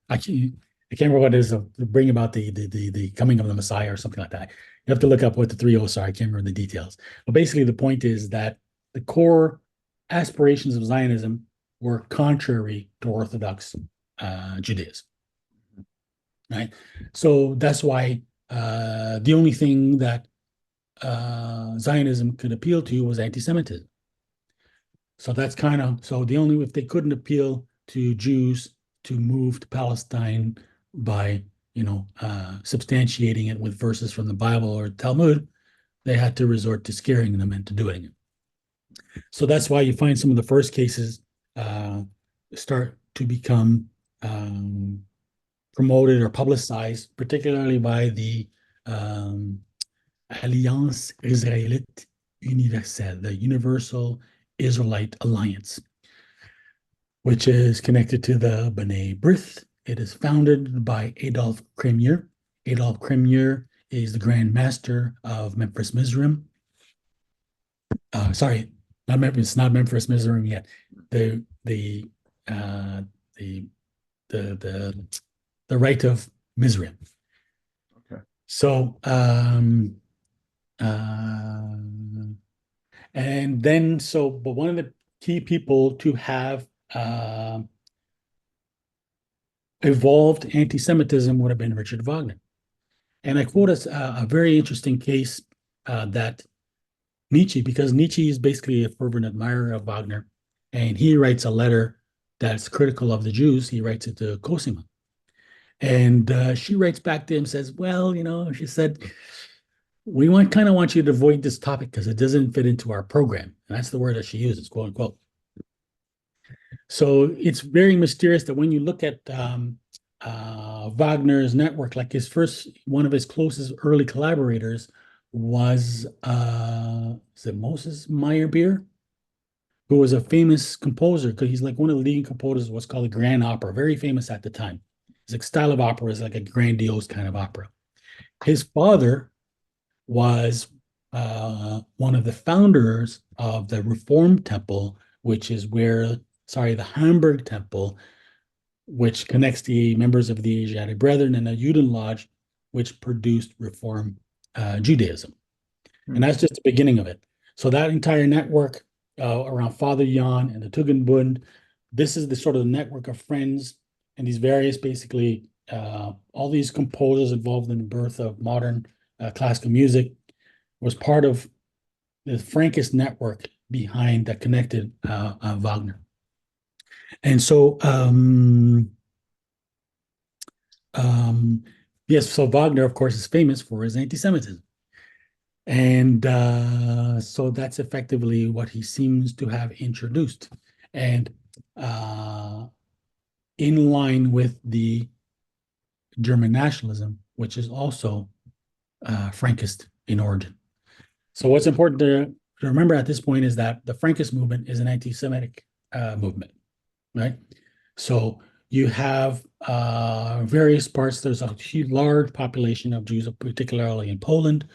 I can't remember what it is bring about the coming of the Messiah or something like that. You have to look up what the three oaths are. I can't remember the details. But basically, the point is that the core aspirations of Zionism were contrary to Orthodox Judaism, right? So that's why the only thing that Zionism could appeal to was anti-Semitism. So that's kind of so the only if they couldn't appeal to Jews to move to Palestine by substantiating it with verses from the Bible or Talmud, they had to resort to scaring them into doing it. So that's why you find some of the first cases start to become promoted or publicized, particularly by the Alliance Israélite Universelle, the Universal Israelite Alliance, which is connected to the B'nai B'rith. It is founded by Adolf Kremier. Adolf Kremier is the Grand Master of Memphis Mizraim. Sorry, not Memphis. It's not Memphis Mizraim yet. The uh, the the rite of Mizraim. Okay. So uh, and then but one of the key people to have evolved anti-Semitism would have been Richard Wagner. And I quote a very interesting case that Nietzsche, because Nietzsche is basically a fervent admirer of Wagner, and he writes a letter that's critical of the Jews. He writes it to Cosima. And she writes back to him, says, well, she said, we kind of want you to avoid this topic because it doesn't fit into our program. And that's the word that she uses, quote unquote. So it's very mysterious that when you look at Wagner's network, like one of his closest early collaborators was it Moses Meyerbeer, who was a famous composer because he's like one of the leading composers of what's called the grand opera, very famous at the time. His like style of opera is like a grandiose kind of opera. His father was one of the founders of the Reformed Temple, which is where, sorry, the Hamburg Temple, which connects the members of the Asiatic Brethren, and the Juden Lodge, which produced Reform Judaism. And Hmm. that's just the beginning of it. So that entire network around Father Jan and the Tugendbund, this is the sort of network of friends and these various, basically, all these composers involved in the birth of modern classical music was part of the Frankist network behind that connected Wagner. And so, yes, so Wagner, of course, is famous for his anti-Semitism. And so that's effectively what he seems to have introduced. And in line with the German nationalism, which is also Frankist in origin. So what's important to remember at this point is that the Frankist movement is an anti-Semitic movement, right? So you have various parts. There's a huge, large population of Jews, particularly in Poland,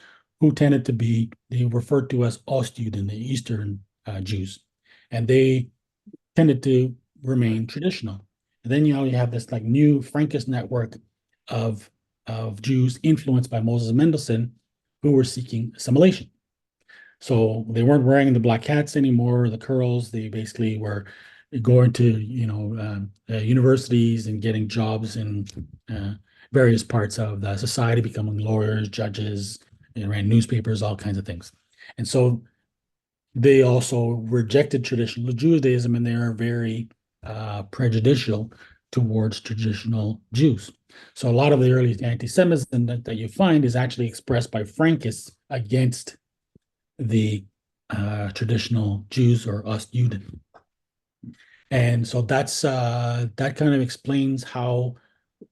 who tended to be, they referred to as Ostjuden, the Eastern Jews. And they tended to remain traditional. And then you have this like new Frankist network of, of Jews influenced by Moses Mendelssohn who were seeking assimilation. So they weren't wearing the black hats anymore, the curls. They basically were going to, universities and getting jobs in various parts of the society, becoming lawyers, judges, and ran newspapers, all kinds of things. And so they also rejected traditional Judaism, and they are very prejudicial towards traditional Jews. So a lot of the early anti-Semitism that you find is actually expressed by Frankists against the traditional Jews or Ostjuden. And so that kind of explains how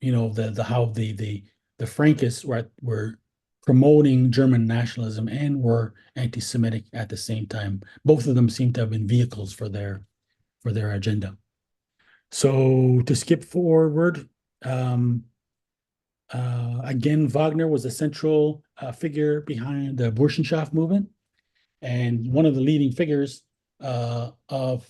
the Frankists were promoting German nationalism and were anti-Semitic at the same time. Both of them seem to have been vehicles for their agenda. So to skip forward, again, Wagner was a central figure behind the Burschenschaft movement, and one of the leading figures um, of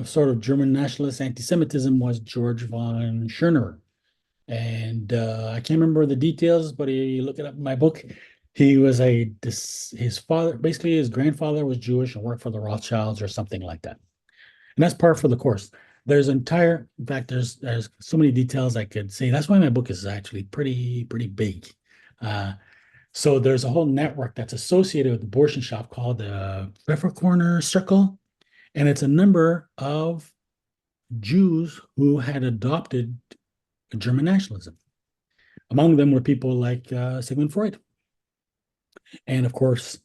sort of German nationalist anti-Semitism was George von Schörner. And I can't remember the details, but you look it up in my book. He was his father, basically his grandfather was Jewish and worked for the Rothschilds or something like that. And that's par for the course. In fact, there's so many details I could say. That's why my book is actually pretty big. So there's a whole network that's associated with the Burschenschaft called the Pfefferkorner Circle, and it's a number of Jews who had adopted German nationalism. Among them were people like Sigmund Freud, and of course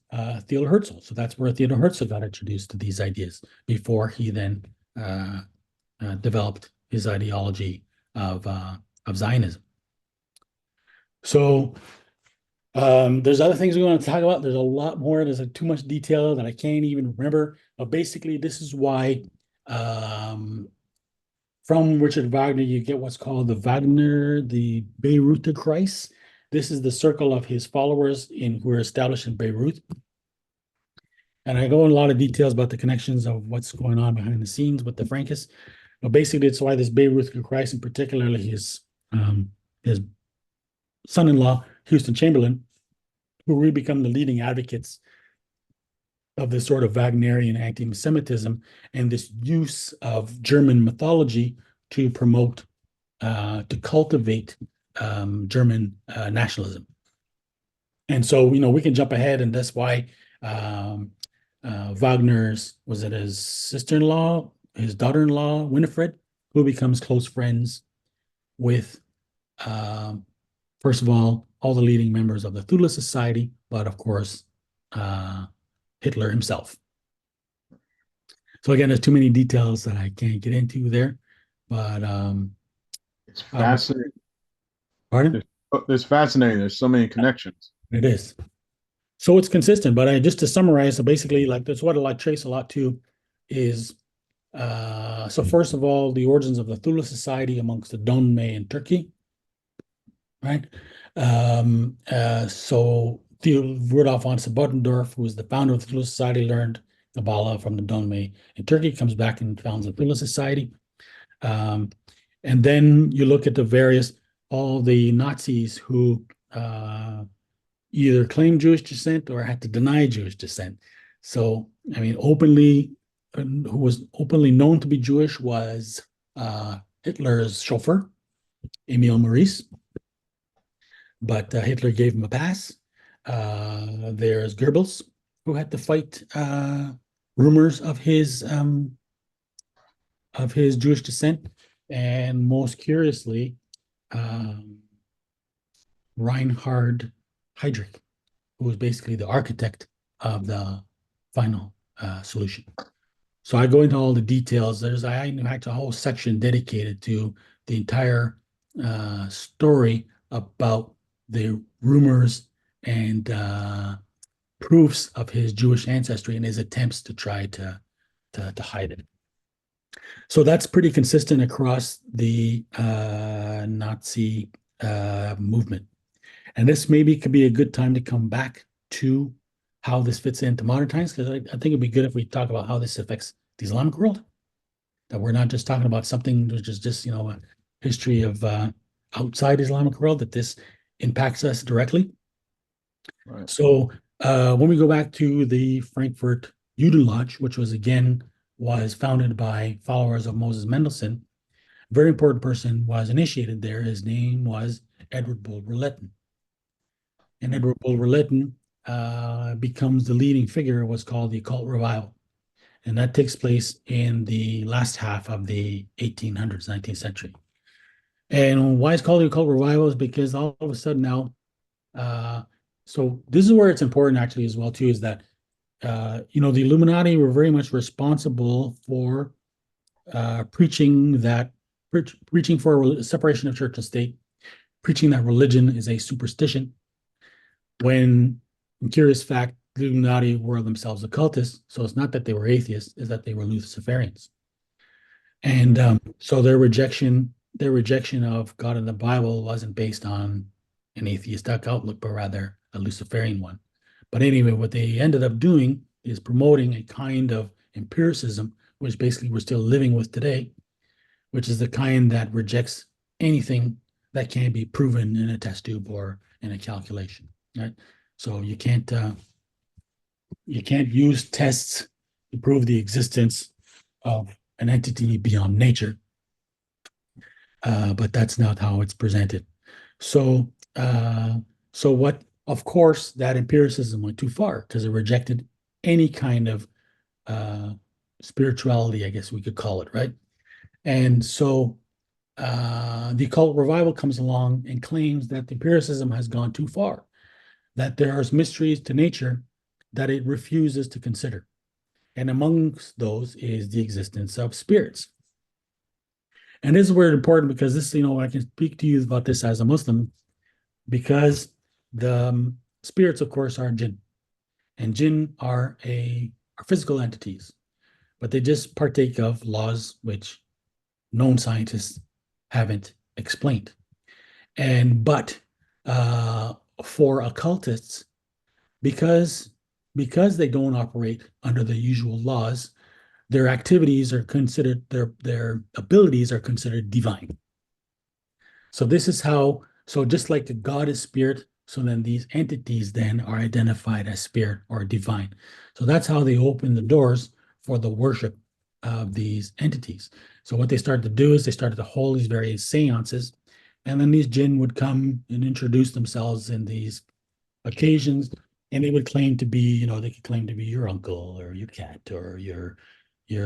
Theodor Herzl. So that's where Theodor Herzl got introduced to these ideas before he then developed his ideology of Zionism. So there's other things we want to talk about. There's a lot more. There's too much detail that I can't even remember. But basically, this is why from Richard Wagner, you get what's called the Bayreuther Kreis. This is the circle of his followers who are established in Beirut. And I go in a lot of details about the connections of what's going on behind the scenes with the Frankists. But basically, it's why this Bayreuther Kreis, and particularly his son-in-law, Houston Chamberlain, who really become the leading advocates of this sort of Wagnerian anti-Semitism and this use of German mythology to promote, to cultivate German nationalism. And so, we can jump ahead, and that's why Wagner's, was it his sister-in-law, his daughter-in-law, Winifred, who becomes close friends with, first of all the leading members of the Thule Society, but of course, Hitler himself. So again, there's too many details that I can't get into there, but It's fascinating. pardon? It's fascinating. There's so many connections. It is. So it's consistent, but just to summarize, so basically, like that's what I trace a lot to is so first of all, the origins of the Thule Society amongst the Donme in Turkey, right? So Rudolf von Sabotendorf, who was the founder of the Thule Society, learned Kabbalah from the Donme in Turkey, comes back and founds the Thule Society. Um, and then you look at all the Nazis who either claimed Jewish descent or had to deny Jewish descent. So, I mean, who was openly known to be Jewish was Hitler's chauffeur, Emil Maurice, but Hitler gave him a pass. There's Goebbels, who had to fight rumors of his Jewish descent, and most curiously, um, Reinhard Heydrich, who was basically the architect of the final solution. So I go into all the details. I in fact a whole section dedicated to the entire story about the rumors and proofs of his Jewish ancestry and his attempts to try to hide it. So that's pretty consistent across the Nazi movement. And this maybe could be a good time to come back to how this fits into modern times, because I think it'd be good if we talk about how this affects the Islamic world, that we're not just talking about something which is just, a history of outside Islamic world, that this impacts us directly. Right. So when we go back to the Frankfurt Judenlodge, which was founded by followers of Moses Mendelssohn, a very important person was initiated there. His name was Edward Bulwer-Lytton. And Edward Bulwer-Lytton becomes the leading figure of what's called the Occult Revival. And that takes place in the last half of the 1800s, 19th century. And why it's called the Occult Revival is because all of a sudden now, so this is where it's important actually as well too, is that, the Illuminati were very much responsible for preaching for a separation of church and state, preaching that religion is a superstition, when in curious fact, the Illuminati were themselves occultists. So it's not that they were atheists, it's that they were Luciferians. And so their rejection of God and the Bible wasn't based on an atheistic outlook, but rather a Luciferian one. But anyway, what they ended up doing is promoting a kind of empiricism, which basically we're still living with today, which is the kind that rejects anything that can be proven in a test tube or in a calculation. Right? So you can't use tests to prove the existence of an entity beyond nature, but that's not how it's presented. So what? Of course, that empiricism went too far because it rejected any kind of spirituality, I guess we could call it, right? And so the occult revival comes along and claims that the empiricism has gone too far, that there are mysteries to nature that it refuses to consider. And amongst those is the existence of spirits. And this is where it's important because this, I can speak to you about this as a Muslim, because the spirits, of course, are jinn. And jinn are physical entities, but they just partake of laws which known scientists haven't explained. But for occultists, because they don't operate under the usual laws, their activities are considered, their abilities are considered divine. So this is how, so just like the God is spirit, so then these entities then are identified as spirit or divine. So that's how they open the doors for the worship of these entities. So what they started to do is they started to hold these various seances, and then these jinn would come and introduce themselves in these occasions, and they would claim to be, they could claim to be your uncle or your cat or your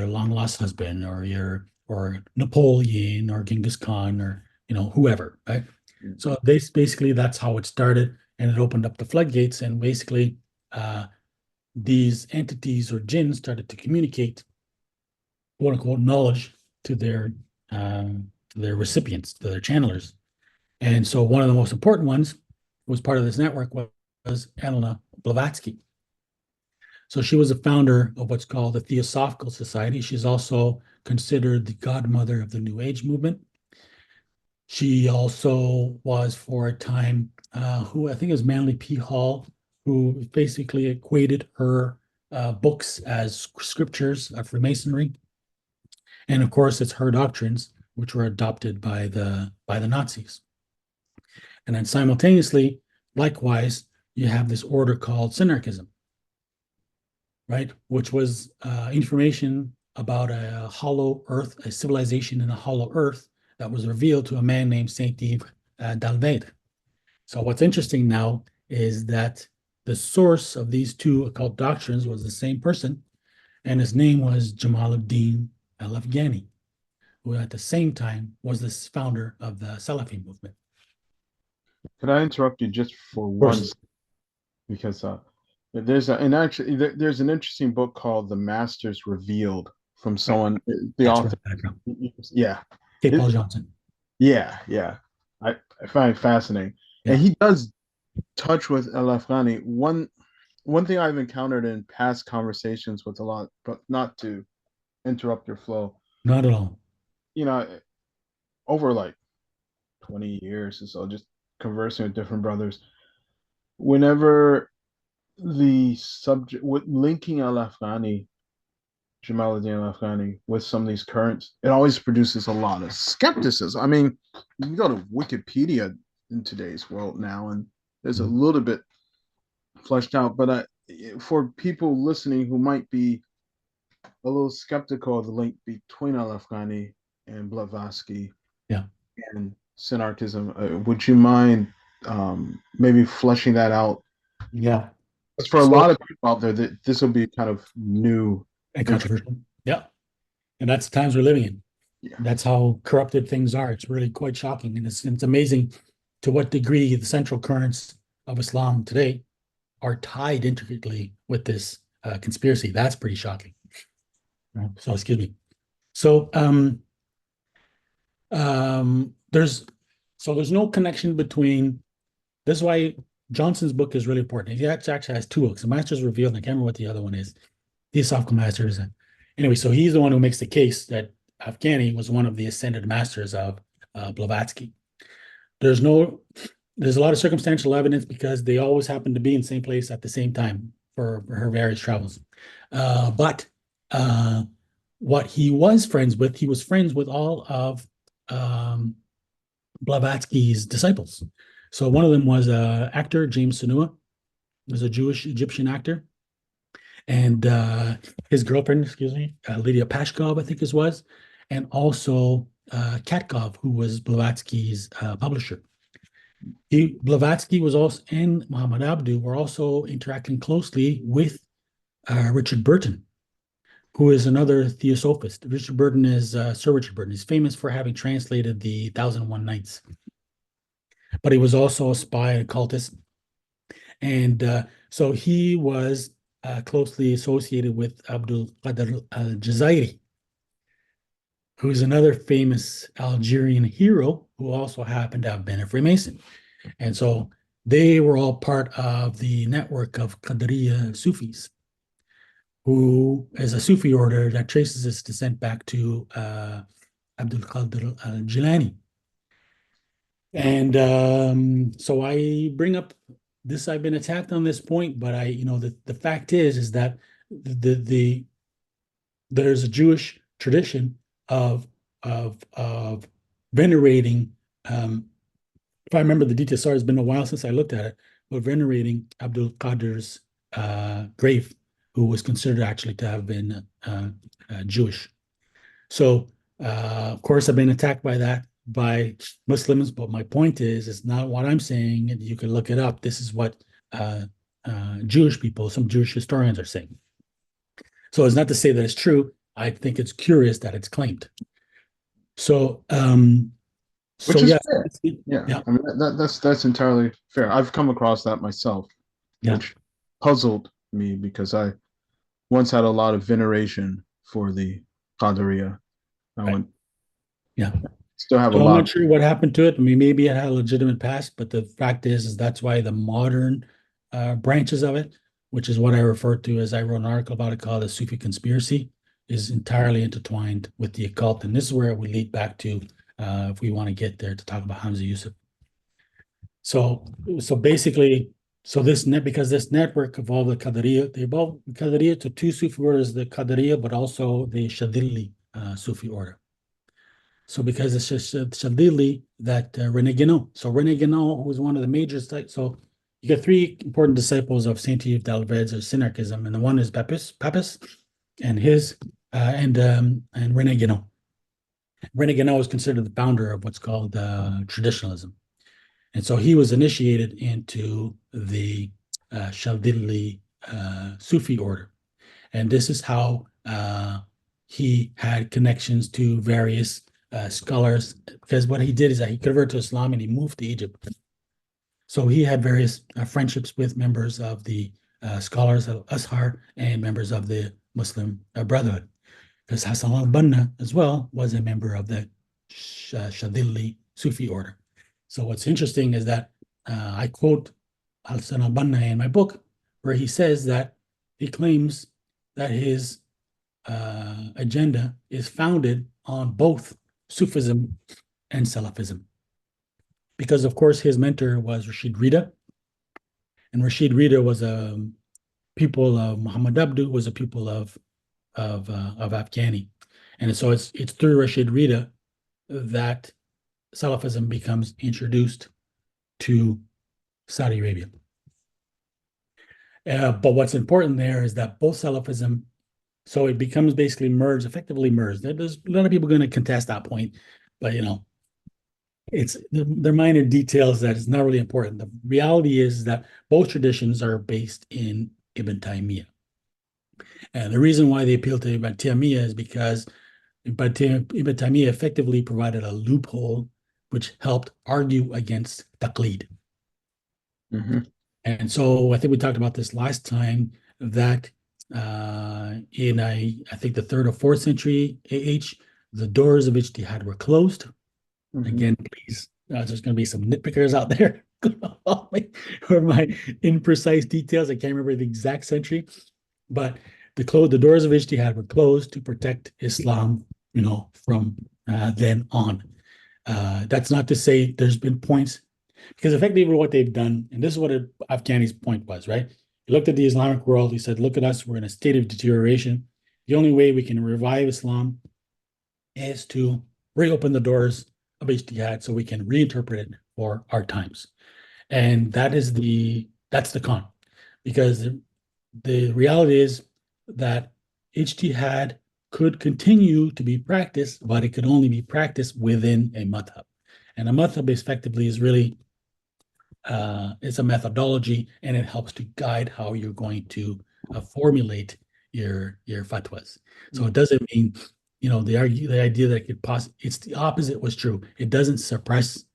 long lost husband or Napoleon or Genghis Khan or whoever, right? So basically that's how it started, and it opened up the floodgates, and basically these entities or jinn started to communicate quote unquote knowledge to their recipients, to their channelers. And so one of the most important ones was part of this network was Elena Blavatsky. So she was a founder of what's called the Theosophical Society. She's also considered the godmother of the New Age movement. She also was for a time, who I think it was Manly P. Hall, who basically equated her books as scriptures of Freemasonry. And of course, it's her doctrines, which were adopted by the Nazis. And then simultaneously, likewise, you have this order called Synarchism, right? Which was information about a hollow earth, a civilization in a hollow earth that was revealed to a man named Saint Yves d'Alved. So what's interesting now is that the source of these two occult doctrines was the same person, and his name was Jamaluddin al-Afghani, who at the same time was the founder of the Salafi movement. Could I interrupt you just for Of one course, second? Because there's an interesting book called The Masters Revealed from right. someone, the That's author. right background. Yeah. K. It, Paul Johnson. yeah. I find it fascinating. And Yeah, he does touch with El Afghani. One thing I've encountered in past conversations with a lot, but not to interrupt your flow, not at all. you know, over like 20 years or so, just conversing with different brothers, whenever the subject with linking Al Afghani, Jamaluddin Al Afghani, with some of these currents, it always produces a lot of skepticism. I mean, you can go to Wikipedia in today's world now, and there's a little bit fleshed out, but for people listening who might be a little skeptical of the link between Al Afghani and Blavatsky Yeah. and Synarchism, would you mind maybe fleshing that out? Yeah. Because for a So, lot of people out there, that this will be kind of new. and controversial. Yeah. And that's the times we're living in. Yeah. That's how corrupted things are. It's really quite shocking. And it's amazing to what degree the central currents of Islam today are tied intricately with this conspiracy. That's pretty shocking. So, excuse me. So, there's no connection between. This is why Johnson's book is really important. He actually has two books. The Masters Revealed, and I can't remember what the other one is. Theosophical Masters. Anyway, so he's the one who makes the case that Afghani was one of the ascended masters of Blavatsky. There's a lot of circumstantial evidence because they always happen to be in the same place at the same time for her various travels. But what he was friends with all of Blavatsky's disciples. So one of them was actor James Sunua, was a Jewish Egyptian actor, and his girlfriend, Lydia Pashkov, I think it was, and also Katkov, who was Blavatsky's publisher. Blavatsky was also, and Muhammad Abdu were also interacting closely with Richard Burton, who is another theosophist. Richard Burton is Sir Richard Burton. He's famous for having translated the 1001 Nights, but he was also a spy, occultist, and so he was closely associated with Abdul Qadir al-Jazairi, who's another famous Algerian hero who also happened to have been a Freemason. And so they were all part of the network of Qadiriya Sufis, who is a Sufi order that traces its descent back to Abdul Qadir al-Jilani. And so I bring up this. I've been attacked on this point, but the fact is that there's a Jewish tradition of venerating. If I remember the details, sorry, it's been a while since I looked at it, but venerating Abdul Qadir's grave, who was considered actually to have been Jewish. So, of course, I've been attacked by Muslims, but my point is, it's not what I'm saying, and you can look it up. This is what Jewish people, some Jewish historians are saying. So it's not to say that it's true. I think it's curious that it's claimed. So, Which is yeah, fair. Yeah. I mean, that's entirely fair. I've come across that myself, yeah, which puzzled me because I once had a lot of veneration for the Qadiriya. I right, went yeah. still have a So I'm lot not sure what happened to it. I mean, maybe it had a legitimate past, but the fact is that's why the modern branches of it, which is what I refer to as, I wrote an article about it called the Sufi conspiracy, is entirely intertwined with the occult. And this is where we lead back to, if we want to get there, to talk about Hamza Yusuf. So basically, because this network evolved the Qadariya, they evolved the Qadariya to two Sufi orders, the Qadariya, but also the Shadili Sufi order. So because it's just Shadili that René Guénon. So René Guénon, who was one of the major, so you got three important disciples of Saint Yves d'Albret's or Synarchism, and the one is Papus, and his and René Guénon. René Guénon is considered the founder of what's called traditionalism. And so he was initiated into the Shadili Sufi order. And this is how he had connections to various scholars, because what he did is that he converted to Islam and he moved to Egypt. So he had various friendships with members of the scholars of Azhar and members of the Muslim Brotherhood, because Hassan al-Banna as well was a member of the Shadili Sufi order. So what's interesting is that I quote Hassan al-Banna in my book, where he says that he claims that his agenda is founded on both Sufism and Salafism. Because, of course, his mentor was Rashid Rida. And Rashid Rida was a pupil of Muhammad Abdu, was a pupil of Afghani. And so it's through Rashid Rida that Salafism becomes introduced to Saudi Arabia. But what's important there is that both Salafism, so it becomes basically merged, effectively merged. There's a lot of people going to contest that point, but they're minor details that is not really important. The reality is that both traditions are based in Ibn Taymiyyah. And the reason why they appeal to Ibn Taymiyyah is because Ibn Taymiyyah effectively provided a loophole which helped argue against taqlid. Mm-hmm. And so I think we talked about this last time, that in I think the 3rd or 4th century AH, the doors of Ijtihad were closed. Mm-hmm. Again, please, there's going to be some nitpickers out there or my imprecise details. I can't remember the exact century, but the doors of Ijtihad were closed to protect Islam, from then on. That's not to say there's been points, because effectively what they've done, and this is what Afghani's point was, right? He looked at the Islamic world. He said, look at us. We're in a state of deterioration. The only way we can revive Islam is to reopen the doors of Ijtihad so we can reinterpret it for our times. And that's the con, because the reality is that Ijtihad could continue to be practiced, but it could only be practiced within a madhab. And a madhab effectively is really, it's a methodology, and it helps to guide how you're going to formulate your fatwas. So it doesn't mean, the idea that it could possibly, it's the opposite was true. It doesn't suppress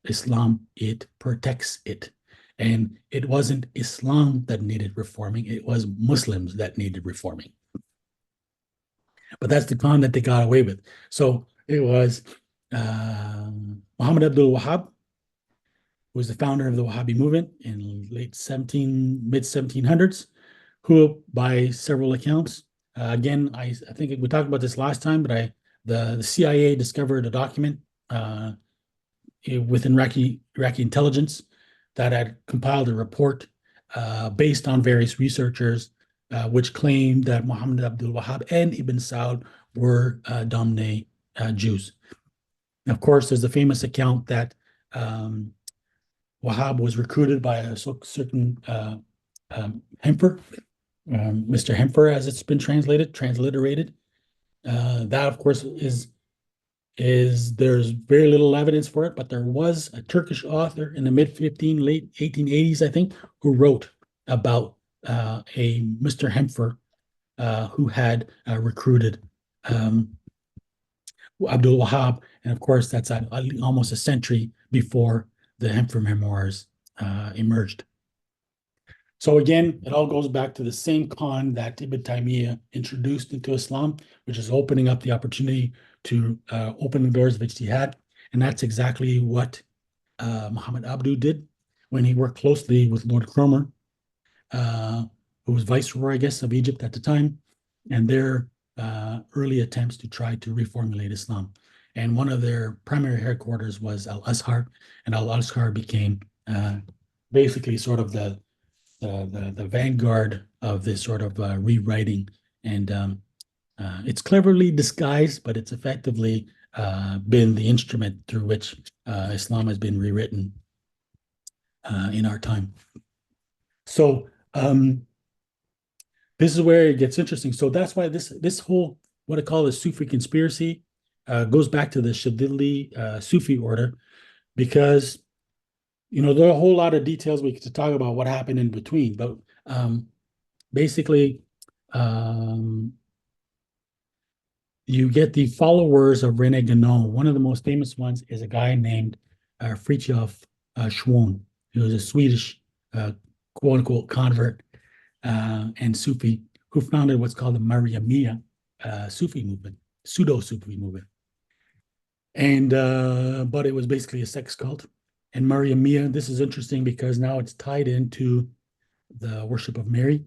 Islam, it protects it. And it wasn't Islam that needed reforming, it was Muslims that needed reforming. But that's the con that they got away with. So it was Muhammad Abdul Wahhab, who was the founder of the Wahhabi movement in mid 1700s, who, by several accounts, again, I think we talked about this last time, but the CIA discovered a document within Iraqi intelligence that had compiled a report based on various researchers, which claimed that Muhammad Abdul Wahhab and Ibn Saud were Domne Jews. And of course, there's the famous account that Wahhab was recruited by a certain Hemfer, Mr. Hemfer, as it's been transliterated. That, of course, is there's very little evidence for it, but there was a Turkish author in the late 1880s, I think, who wrote about a Mr. Hemfer who had recruited Abdul Wahhab, and of course that's almost a century before the Hemfer memoirs emerged. So again, it all goes back to the same con that Ibn Taymiyyah introduced into Islam, which is opening up the opportunity to open the doors of Ijtihad. And that's exactly what Muhammad Abdu did when he worked closely with Lord Cromer uh, who was viceroy, I guess, of Egypt at the time, and their early attempts to try to reformulate Islam. And one of their primary headquarters was Al Azhar, and Al Azhar became basically sort of the vanguard of this sort of rewriting. And it's cleverly disguised, but it's effectively been the instrument through which Islam has been rewritten in our time. So this is where it gets interesting. So that's why this whole what I call the Sufi conspiracy goes back to the Shadili Sufi order, because there are a whole lot of details we could talk about what happened in between, but basically um, you get the followers of Rene Guénon. One of the most famous ones is a guy named Fritjof Schwan, who was a Swedish quote unquote convert and Sufi who founded what's called the Mariamia Sufi movement, pseudo Sufi movement. And but it was basically a sex cult. And Mariamia, this is interesting because now it's tied into the worship of Mary.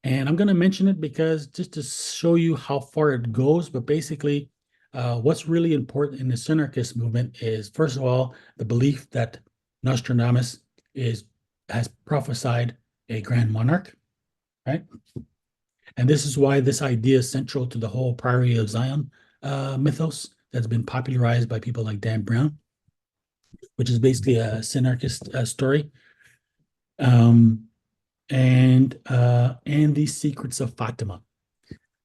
And I'm going to mention it because just to show you how far it goes, but basically, what's really important in the Synarchist movement is, first of all, the belief that Nostradamus has prophesied a grand monarch, right? And this is why this idea is central to the whole Priory of Zion mythos that's been popularized by people like Dan Brown, which is basically a Synarchist story. And the secrets of Fatima.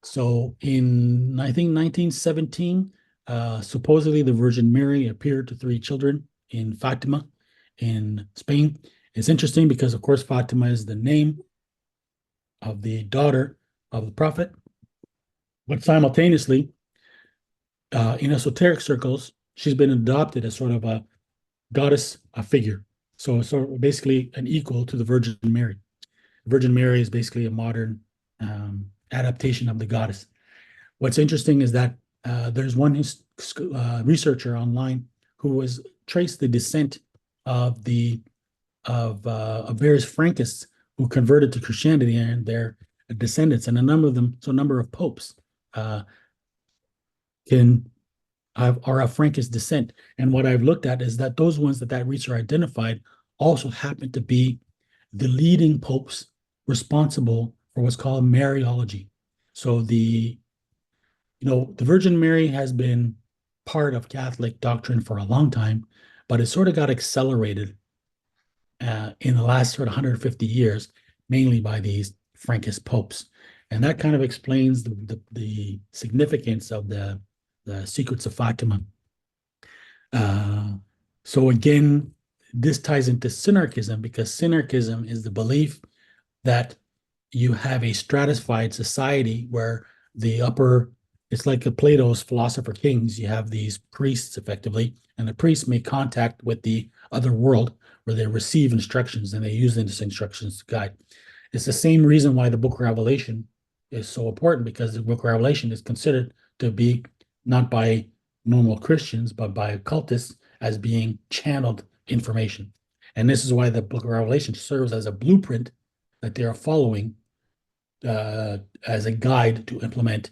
So in I think 1917, supposedly the Virgin Mary appeared to three children in Fatima, in Spain. It's interesting because, of course, Fatima is the name of the daughter of the prophet, but simultaneously, in esoteric circles, she's been adopted as sort of a goddess, a figure. So basically an equal to the Virgin Mary. Virgin Mary is basically a modern adaptation of the goddess. What's interesting is that there's one researcher online who has traced the descent of various Frankists who converted to Christianity and their descendants, and a number of them, so a number of popes uh, are of Frankist descent. And what I've looked at is that those ones that researcher identified also happen to be the leading popes responsible for what's called Mariology. So the Virgin Mary has been part of Catholic doctrine for a long time, but it sort of got accelerated in the last sort of 150 years, mainly by these Frankist popes. And that kind of explains the significance of the secrets of Fatima. So again, this ties into Synarchism because Synarchism is the belief that you have a stratified society where it's like a Plato's philosopher kings. You have these priests effectively, and the priests make contact with the other world where they receive instructions and they use these instructions to guide. It's the same reason why the book of Revelation is so important, because the book of Revelation is considered to be not by normal Christians, but by occultists as being channeled information. And this is why the book of Revelation serves as a blueprint that they are following as a guide to implement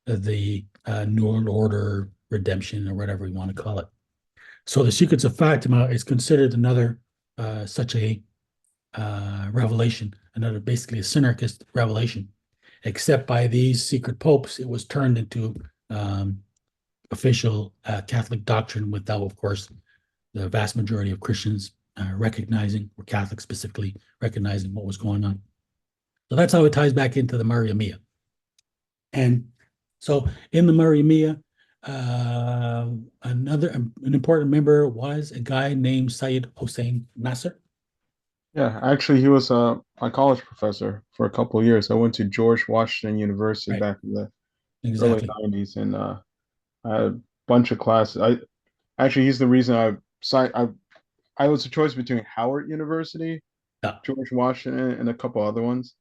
the New World Order redemption, or whatever you want to call it. So the Secrets of Fatima is considered another such a revelation, another basically a Synarchist revelation. Except by these secret popes, it was turned into official Catholic doctrine without, of course, the vast majority of Christians recognizing, or Catholics specifically, recognizing what was going on. So that's how it ties back into the Mariamia. And so in the Mariamia, an important member was a guy named Syed Hossein Nasser. Yeah, actually, he was my college professor for a couple of years. I went to George Washington University Right, back in the early exactly. 90s, and I had a bunch of classes. He's the reason I was a choice between Howard University, Yeah, George Washington, and a couple other ones.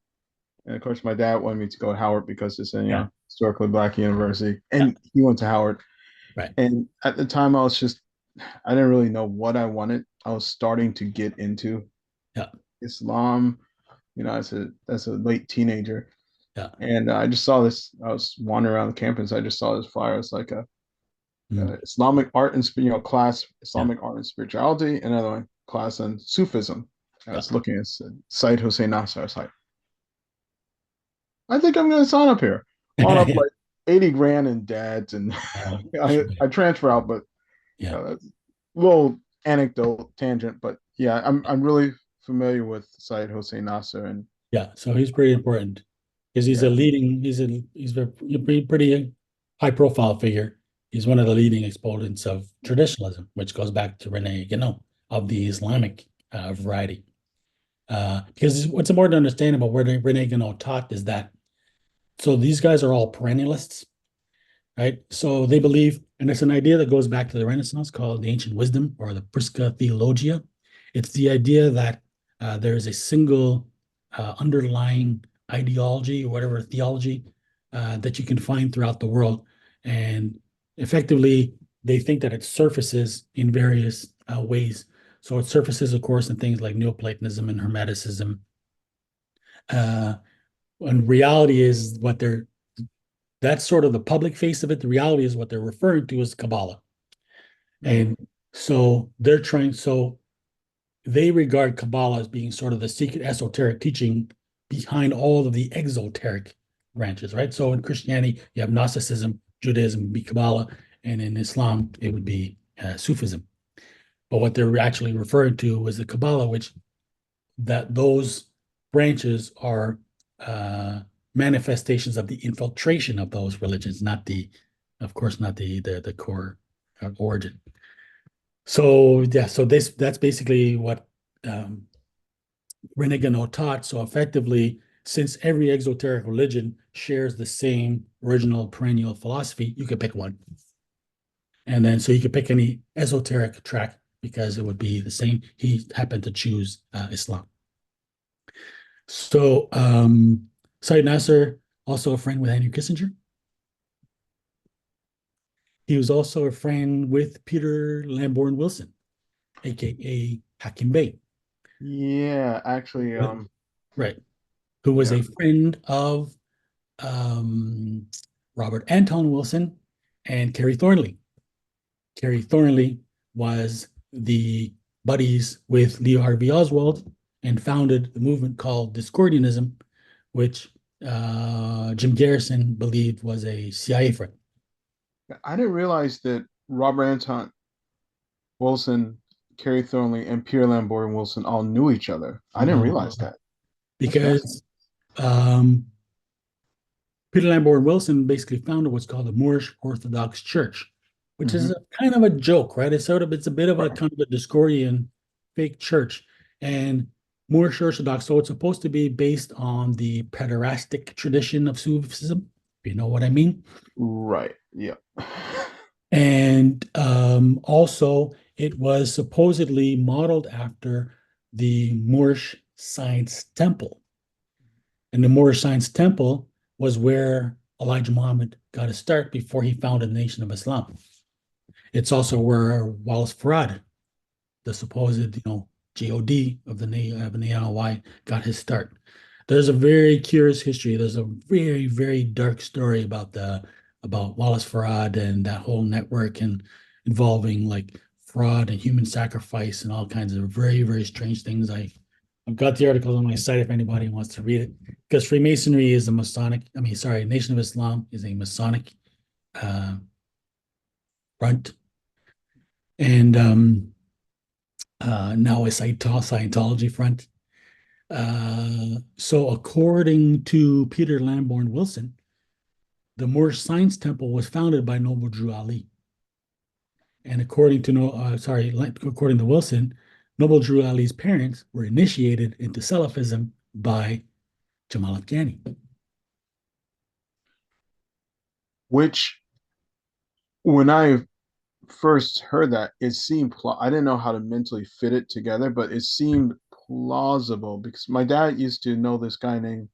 And of course, my dad wanted me to go to Howard because it's a yeah, historically black university, yeah, and he went to Howard. right. And at the time, I didn't really know what I wanted. I was starting to get into Yeah, Islam. as a late teenager. Yeah. And I just saw this. I was wandering around the campus. I just saw this flyer. It's like a Mm. Islamic art and class, Yeah. Islamic art and spirituality, and another one class on Sufism. I Yeah. was looking at Said Hossein Nasr. I was like, I think I'm going to sign up here. Wound up Yeah. like 80 grand in debt, and Sure. I transfer out, but Yeah. that's a little anecdote tangent. But yeah, I'm really familiar with Said Hossein Nasr, and Yeah. So he's pretty important because he's a yeah, leading, he's a pretty high profile figure. He's one of the leading exponents of traditionalism, which goes back to Rene Guénon of the Islamic variety. Because what's important to understand about what Rene Guénon taught is that so these guys are all perennialists, right? So they believe, and it's an idea that goes back to the Renaissance called the ancient wisdom or the Prisca Theologia. It's the idea that there is a single underlying ideology or whatever theology that you can find throughout the world. And effectively, they think that it surfaces in various ways. So it surfaces, of course, in things like Neoplatonism and Hermeticism. Uh, and reality is what they're that's sort of the public face of it. The reality is what they're referring to as Kabbalah. mm, And so they're trying, so they regard Kabbalah as being sort of the secret esoteric teaching behind all of the exoteric branches, right? So in Christianity, you have Gnosticism, Judaism would be Kabbalah, and in Islam, it would be Sufism. But what they're actually referring to was the Kabbalah, which that those branches are uh, manifestations of the infiltration of those religions, not the, of course, not the core origin. So yeah, so that's basically what um, Rene Guénon taught. So effectively, since every exoteric religion shares the same original perennial philosophy, you could pick one, and then so you could pick any esoteric track because it would be the same. He happened to choose Islam. So, Said Nasser, also a friend with Henry Kissinger. He was also a friend with Peter Lamborn Wilson, aka Hakim Bey, yeah, actually, right? Who was yeah, a friend of um, Robert Anton Wilson and Carrie Thornley. Carrie Thornley was the buddies with Leo Harvey Oswald and founded the movement called Discordianism, which Jim Garrison believed was a CIA friend. I didn't realize that Robert Anton Wilson, Kerry Thornley, and Pierre Lambour Wilson all knew each other. I didn't Mhm. realize that. That's fascinating. Because um, Peter Lamborn Wilson basically founded what's called the Moorish Orthodox Church, which is Hmm. a kind of a joke, right? It's a bit of a Right. kind of a Discordian fake church. And Moorish Orthodox, so it's supposed to be based on the pederastic tradition of Sufism, if you know what I mean. Right. Yeah. And also, it was supposedly modeled after the Moorish Science Temple. And the Moorish Science Temple was where Elijah Muhammad got his start before he founded the Nation of Islam. It's also where Wallace Farad, the supposed, God of the NALY, got his start. There's a very curious history. There's a very, very dark story about Wallace Farad and that whole network and involving like fraud and human sacrifice and all kinds of very, very strange things. I've got the articles on my site if anybody wants to read it. Because Freemasonry is a Masonic, Nation of Islam is a Masonic uh, front. And now a Scientology front. So, according to Peter Lamborn Wilson, the Moorish Science Temple was founded by Noble Drew Ali. And according to Wilson, Noble Drew Ali's parents were initiated into Salafism by Jamal Afghani. Which, when I first heard that, it seemed I didn't know how to mentally fit it together, but it seemed plausible because my dad used to know this guy named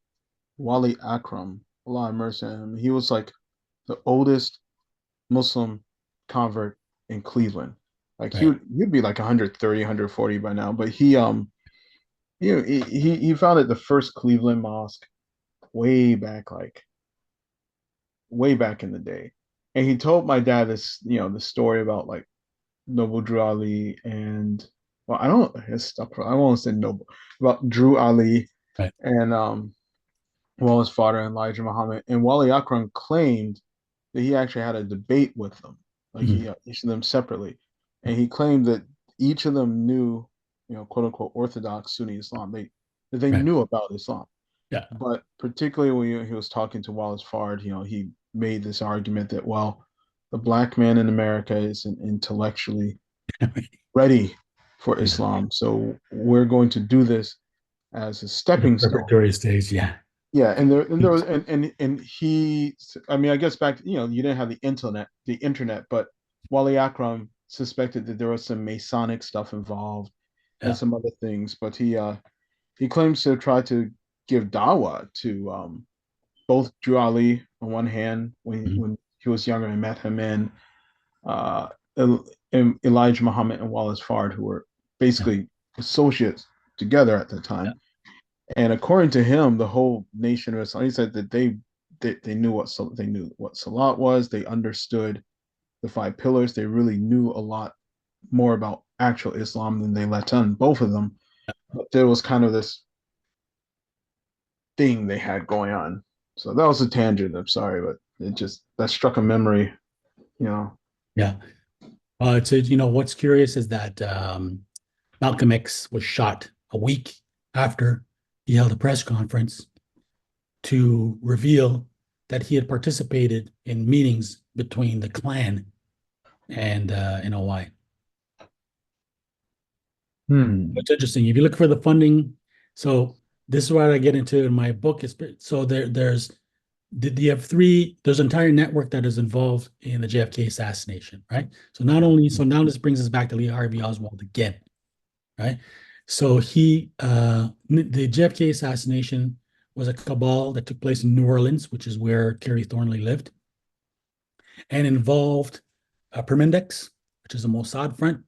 Wali Akram. Allah have mercy on him. He was like the oldest Muslim convert in Cleveland. Like Right. he'd be like 130, 140 by now, but he he founded the first Cleveland mosque way back, like way back in the day, and he told my dad this, the story about like Noble Drew Ali and, well, I won't say Noble, about Drew Ali Right. and his father Elijah Muhammad, and Wali Akram claimed that he actually had a debate with them, like Mhm. each of them separately, and he claimed that each of them knew, quote unquote, Orthodox Sunni Islam. They Right. knew about Islam, Yeah. but particularly when he was talking to Wallace Fard, he made this argument that, well, the black man in America isn't intellectually ready for Yeah. Islam, so we're going to do this as a In the stepping stone. preparatory stage. Yeah. Yeah, and there was, and he, I mean, I guess back, you didn't have the internet, but Wali Akram suspected that there was some Masonic stuff involved and Yeah. some other things, but he claims to try to give dawa to both Drew Ali on one hand Mhm. when he was younger and met him, and uh, Elijah Muhammad and Wallace Fard, who were Yeah. basically associates together at the Yeah. time. And according to him, the whole nation of Islam, he said that they knew they knew what Salat was. They understood the five pillars. They really knew a lot more about actual Islam than they let on, both of them. But there was kind of this thing they had going on. So that was a tangent. I'm sorry, but it just that struck a memory. You know. Yeah. What's curious is that Malcolm X was shot a week after he held a press conference to reveal that he had participated in meetings between the Klan and NOI. Hmm. It's interesting. If you look for the funding, so this is what I get into in my book. Is so there's you have there's an entire network that is involved in the JFK assassination, right? So now this brings us back to Lee Harvey Oswald again, right? So the JFK assassination was a cabal that took place in New Orleans, which is where Kerry Thornley lived, and involved Permindex, which is a Mossad front.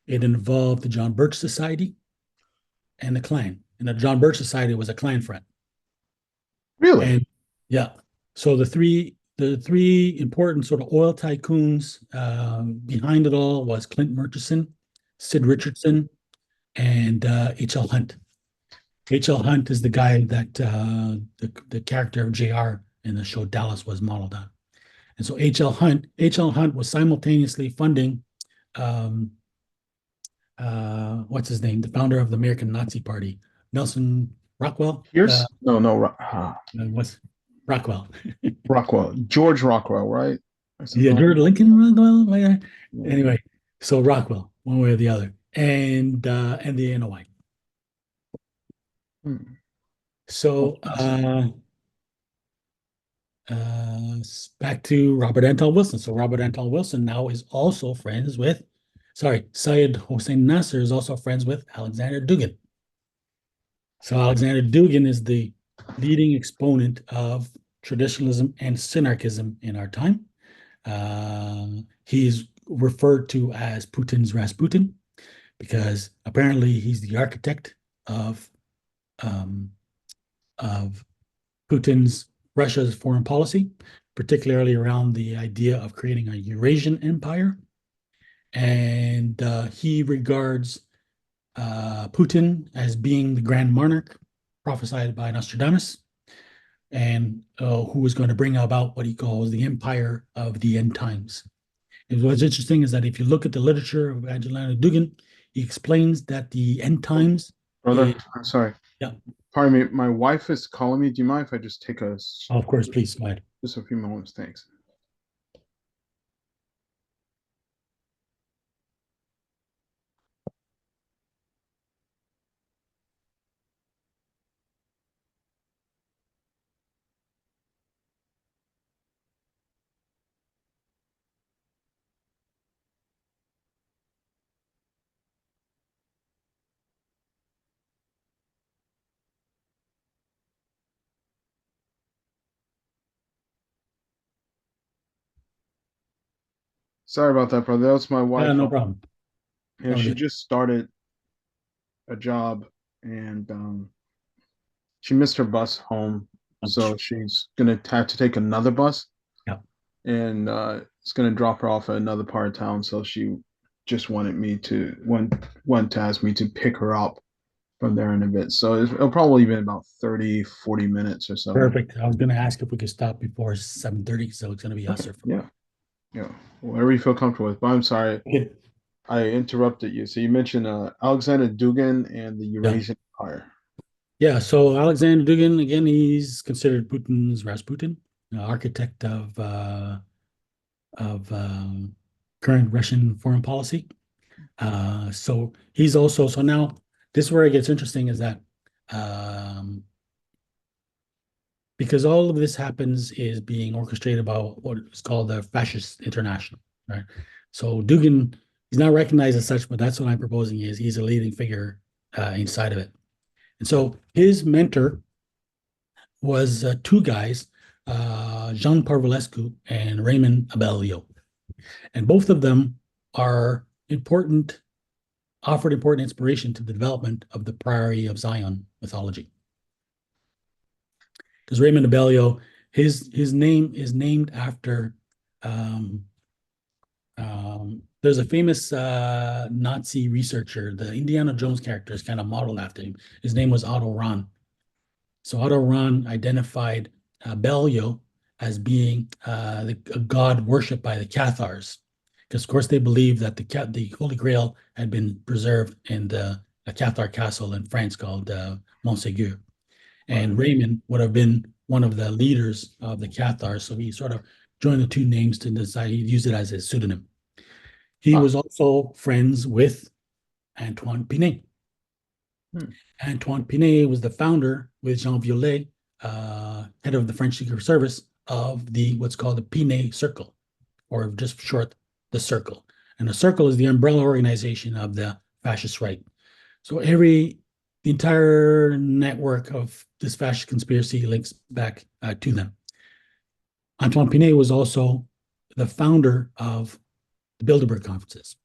It involved the John Birch Society and the Klan. And the John Birch Society was a Klan front. Really? And yeah, so the three important sort of oil tycoons behind it all was Clint Murchison, Sid Richardson, and H.L. Hunt. H.L. Hunt is the guy that the character of J.R. in the show Dallas was modeled on. And so H.L. Hunt was simultaneously funding um, what's his name, the founder of the American Nazi Party, Nelson Rockwell. Pierce? No, no. What's Rockwell? Rockwell. George Rockwell, right? Or Yeah, something like George Lincoln Rockwell. that. Anyway, so Rockwell, one way or the other, and the NOI. Hmm. Oh, So fascinating. back to Robert Anton Wilson. So Robert Anton Wilson now is also friends with, sorry, Syed Hossein Nasser is also friends with Alexander Dugin. So Alexander Dugin is the leading exponent of traditionalism and synarchism in our time. He's referred to as Putin's Rasputin because apparently he's the architect of um, of Putin's Russia's foreign policy, particularly around the idea of creating a Eurasian empire. And he regards Putin as being the grand monarch prophesied by Nostradamus, and who is going to bring about what he calls the empire of the end times. And what's interesting is that if you look at the literature of Angelina Dugin, he explains that the end Oh, times brother, is, I'm sorry. yeah, Pardon me. My wife is calling me. Do you mind if I just take oh, of course, please go ahead. just a few moments? Thanks. Sorry about that, brother. That was my wife. No problem. No, She just started a job and she missed her bus home, so she's gonna have to take another bus, Yeah, and it's gonna drop her off at another part of town. So she just wanted me to want to ask me to pick her up from there in a bit. So it'll probably be about 30-40 minutes or so. perfect. I was going to ask if we could stop before 7:30, so it's going to be us Okay. or Yeah. Yeah. Whatever you feel comfortable with. But I'm sorry okay. I interrupted you. So you mentioned Alexander Dugin and the Yeah. Eurasian Empire. Yeah, so Alexander Dugin, again, he's considered Putin's Rasputin, architect of current Russian foreign policy. So he's also, so now this is where it gets interesting is that um, because all of this happens is being orchestrated by what is called the fascist international, right? So Dugin, he's not recognized as such, but that's what I'm proposing is he's a leading figure inside of it. And so his mentor was two guys, Jean Parvulescu and Raymond Abellio. And both of them are important, offered important inspiration to the development of the Priory of Zion mythology. Because Raymond Abellio, his name is named after um, there's a famous Nazi researcher. The Indiana Jones character is kind of modeled after him. His name was Otto Rahn. So Otto Rahn identified Belial as being a god worshipped by the Cathars, because of course they believed that the Holy Grail had been preserved in a Cathar castle in France called Montségur. Right. And Raymond would have been one of the leaders of the Cathars, so he sort of joined the two names to decide. He used it as his pseudonym. He Ah. was also friends with Antoine Pinet. Hmm. Antoine Pinet was the founder, with Jean Violet, head of the French Secret Service, of the what's called the Pinet Circle, or just short, the Circle. And the Circle is the umbrella organization of the fascist right. So the entire network of this fascist conspiracy links back to them. Antoine Pinet was also the founder of the Bilderberg conferences,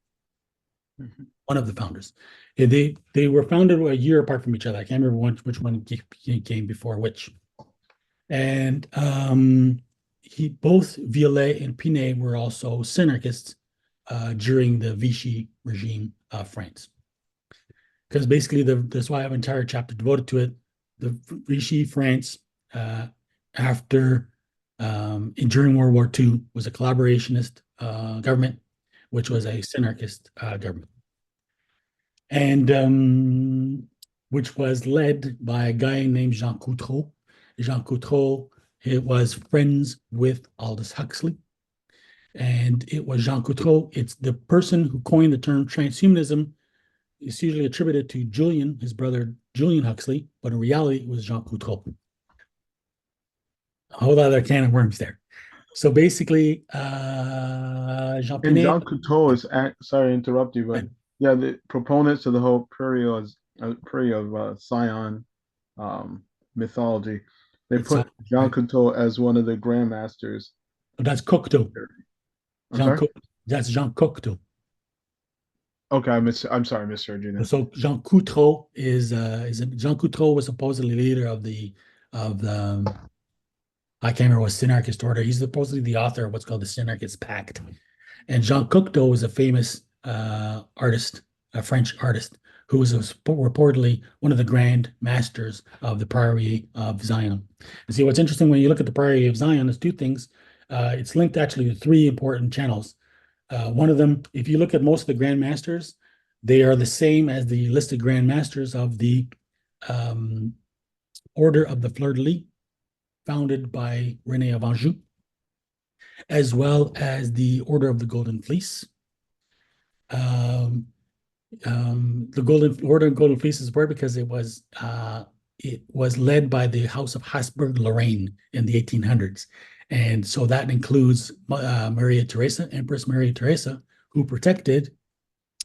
Mhm. one of the founders. They were founded a year apart from each other. I can't remember which one came before which. And both Violet and Pinet were also Synarchists during the Vichy regime of France. Because basically, that's why I have an entire chapter devoted to it. The Vichy France, uh, after during World War II, was a collaborationist government, which was a Synarchist government, and which was led by a guy named Jean Coutreau. Jean Coutreau, it was friends with Aldous Huxley, and it was Jean Coutreau. It's the person who coined the term transhumanism. It's usually attributed to Julian, his brother Julian Huxley, but in reality, it was Jean Coutreau. A whole other can of worms there. So basically, Jean And Pinet, Jean Cousteau is sorry to interrupt you, but yeah, the proponents of the whole Prairie of Sion um, mythology, they it's put Jean right? Cousteau as one of the grandmasters. But that's Cocteau. I'm Jean sorry. Cocteau. That's Jean Cocteau. Okay, I'm sorry, I misheard you then. So Jean Coutreau Jean Coutreau was supposedly leader of the I can't remember what Synarchist order. He's supposedly the author of what's called the Synarchist Pact. And Jean Cocteau was a famous artist, a French artist, who was reportedly one of the grand masters of the Priory of Zion. And see, what's interesting when you look at the Priory of Zion is two things. It's linked actually to three important channels. One of them, if you look at most of the grand masters, they are the same as the listed grand masters of the um, Order of the Fleur-de-Lis, founded by Rene of Anjou, as well as the Order of the Golden Fleece. Um, the Order of Golden Fleece is important because it was led by the House of Habsburg Lorraine in the 1800s, and so that includes Maria Theresa, Empress Maria Theresa, who protected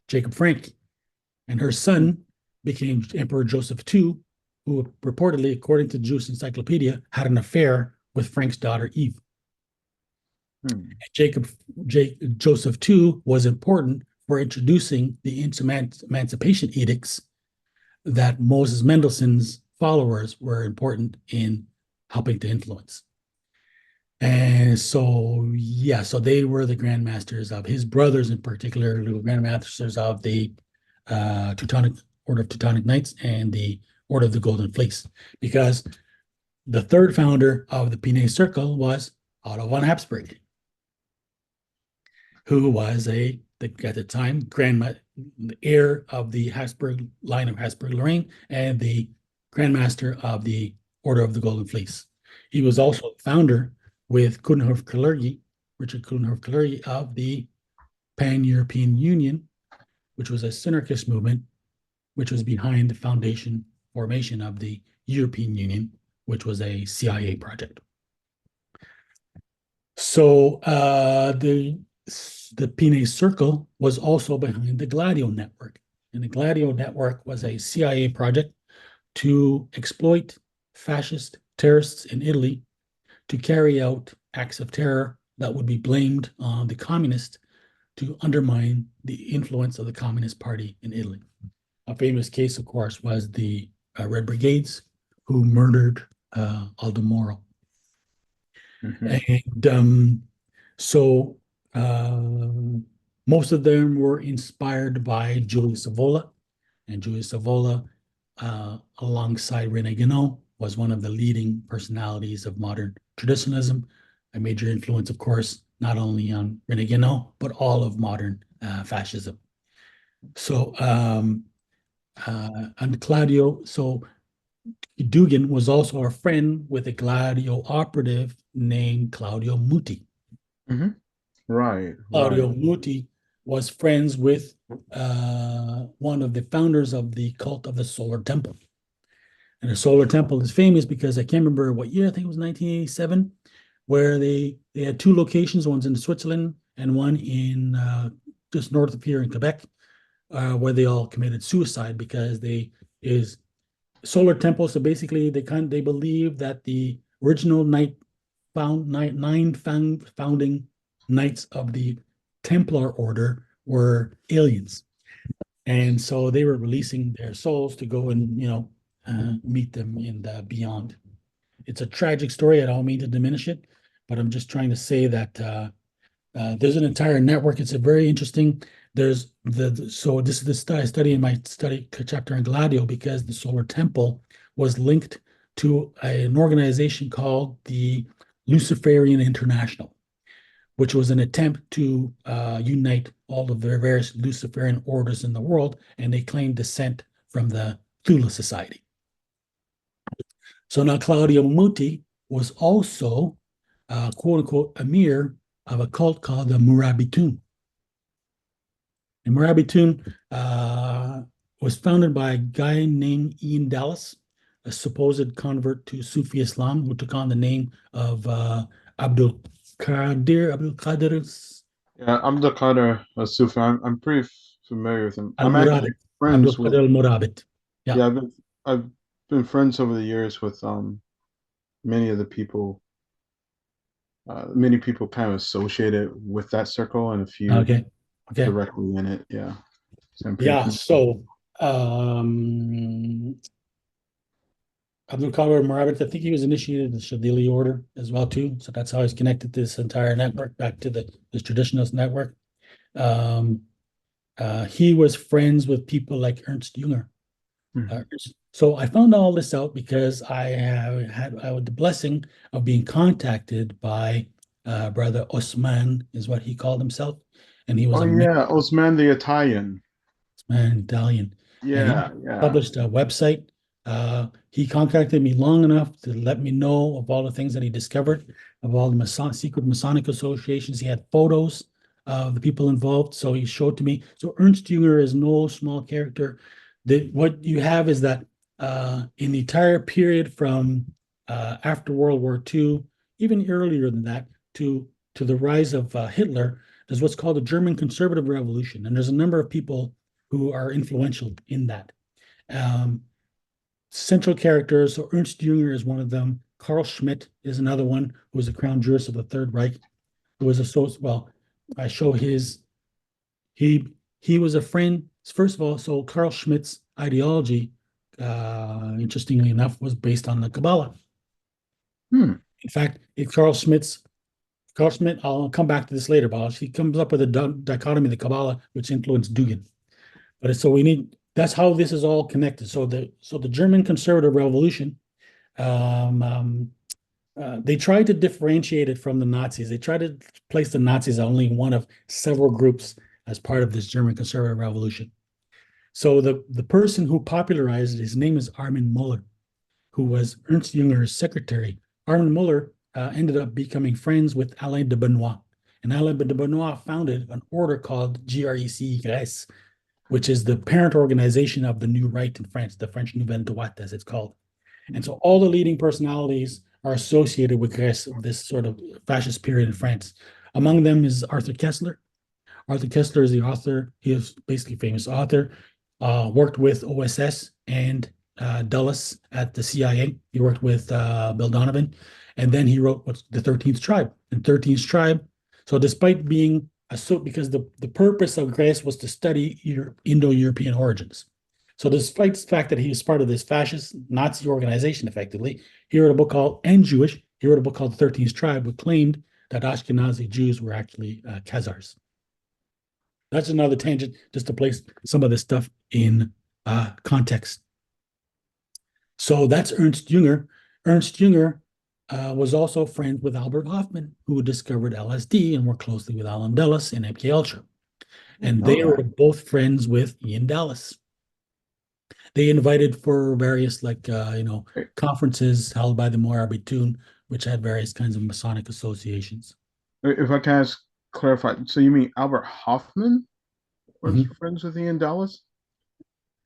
Jacob Frank, and her son became Emperor Joseph II, who reportedly, according to the Jewish Encyclopedia, had an affair with Frank's daughter Eve. Hmm. Jacob Joseph II was important for introducing the Emancipation Edicts that Moses Mendelssohn's followers were important in helping to influence. And so, yeah, so they were the grandmasters of his brothers in particular, who were grandmasters of the Teutonic Order of Teutonic Knights and the Order of the Golden Fleece, because the third founder of the Pinay Circle was Otto von Habsburg, who was at the time the heir of the Habsburg line of Habsburg-Lorraine and the grandmaster of the Order of the Golden Fleece. He was also the founder with Richard Coudenhove-Kalergi of the Pan-European Union, which was a Synarchist movement, which was behind the formation of the European Union, which was a CIA project. So the Pinay Circle was also behind the Gladio Network. And the Gladio Network was a CIA project to exploit fascist terrorists in Italy to carry out acts of terror that would be blamed on the communists to undermine the influence of the Communist Party in Italy. A famous case, of course, was the Red Brigades, who murdered Aldo Moro. Mm-hmm. And so most of them were inspired by Julius Evola, and Julius Evola, alongside René Guénon, was one of the leading personalities of modern traditionalism, a major influence, of course, not only on René Guénon, but all of modern fascism. So, and Claudio, so Dugan was also a friend with a Gladio operative named Claudio Muti. Mm-hmm. Right. Claudio Muti was friends with one of the founders of the cult of the Solar Temple. And the Solar Temple is famous because I can't remember what year, I think it was 1987, where they had two locations, one's in Switzerland and one in just north of here in Quebec, where they all committed suicide because Solar Temple. So basically, they believe that the original nine founding knights of the Templar Order were aliens, and so they were releasing their souls to go and meet them in the beyond. It's a tragic story. I don't mean to diminish it, but I'm just trying to say that there's an entire network. It's a very interesting. So this is the study in my study chapter on Gladio, because the Solar Temple was linked to an organization called the Luciferian International, which was an attempt to unite all of the various Luciferian orders in the world, and they claimed descent from the Thule Society. So now Claudio Muti was also, quote unquote, emir of a cult called the Murabitun. And Murabitun was founded by a guy named Ian Dallas, a supposed convert to Sufi Islam, who took on the name of Abdul Qadir. Yeah, Abdul Qadir Sufi. I'm pretty familiar with him. I'm Al-Murabit. actually friends Abdul with. Qadir al-Murabit. Yeah. Yeah, I've been friends over the years with many of the people. Many people kind of associated with that circle, and a few Okay. directly in it. Yeah. So Yeah. So Abdul Qadir al-Murabit, I think he was initiated in the Shadili order as well too. So that's how he's connected to this entire network, back to this traditionalist network. He was friends with people like Ernst Jünger. So I found all this out because I had the blessing of being contacted by Brother Osman, is what he called himself, and he was Osman the Italian. Osman Italian, and he Yeah. published a website. He contacted me long enough to let me know of all the things that he discovered, of all the secret Masonic associations. He had photos of the people involved, so he showed to me. So Ernst Jünger is no small character. What you have is that in the entire period from after World War II, even earlier than that, to the rise of Hitler, there's what's called the German Conservative Revolution, and there's a number of people who are influential in that. Central characters, so Ernst Jünger is one of them. Carl Schmitt is another one, who was a crown jurist of the Third Reich, who was I show his, he was a friend, first of all, so Carl Schmitt's ideology interestingly enough, was based on the Kabbalah. Hmm. In fact, Carl Schmitt, I'll come back to this later, but he comes up with a dichotomy of the Kabbalah, which influenced Dugin. But so we need, that's how this is all connected. So the German conservative revolution, um, um, they tried to differentiate it from the Nazis. They tried to place the Nazis as only one of several groups as part of this German conservative revolution. So the person who popularized it, his name is Armin Muller, who was Ernst Junger's secretary. Armin Muller ended up becoming friends with Alain de Benoit. And Alain de Benoit founded an order called GREC, which is the parent organization of the New Right in France, the French Nouvelle Droite, as it's called. And so all the leading personalities are associated with Grèce, this sort of fascist period in France. Among them is Arthur Koestler. Arthur Koestler is the author. He is basically a famous author. Worked with OSS and Dulles at the CIA. He worked with Bill Donovan. And then he wrote what's the 13th Tribe. And 13th Tribe, so despite being because the purpose of Grèce was to study Indo-European origins. So despite the fact that he was part of this fascist Nazi organization, effectively, he wrote a book called, and Jewish, he wrote a book called The 13th Tribe, which claimed that Ashkenazi Jews were actually Khazars. That's another tangent, just to place some of this stuff in context. So that's Ernst Junger. Ernst Junger was also friends with Albert Hoffman, who discovered LSD and worked closely with Alan Dulles in MK Ultra. And Know they were that. both friends with Ian Dallas. They invited for various conferences held by the Moabitun, which had various kinds of Masonic associations. If I can ask, clarify, so you mean Albert Hoffman was Mhm. friends with Ian Dallas?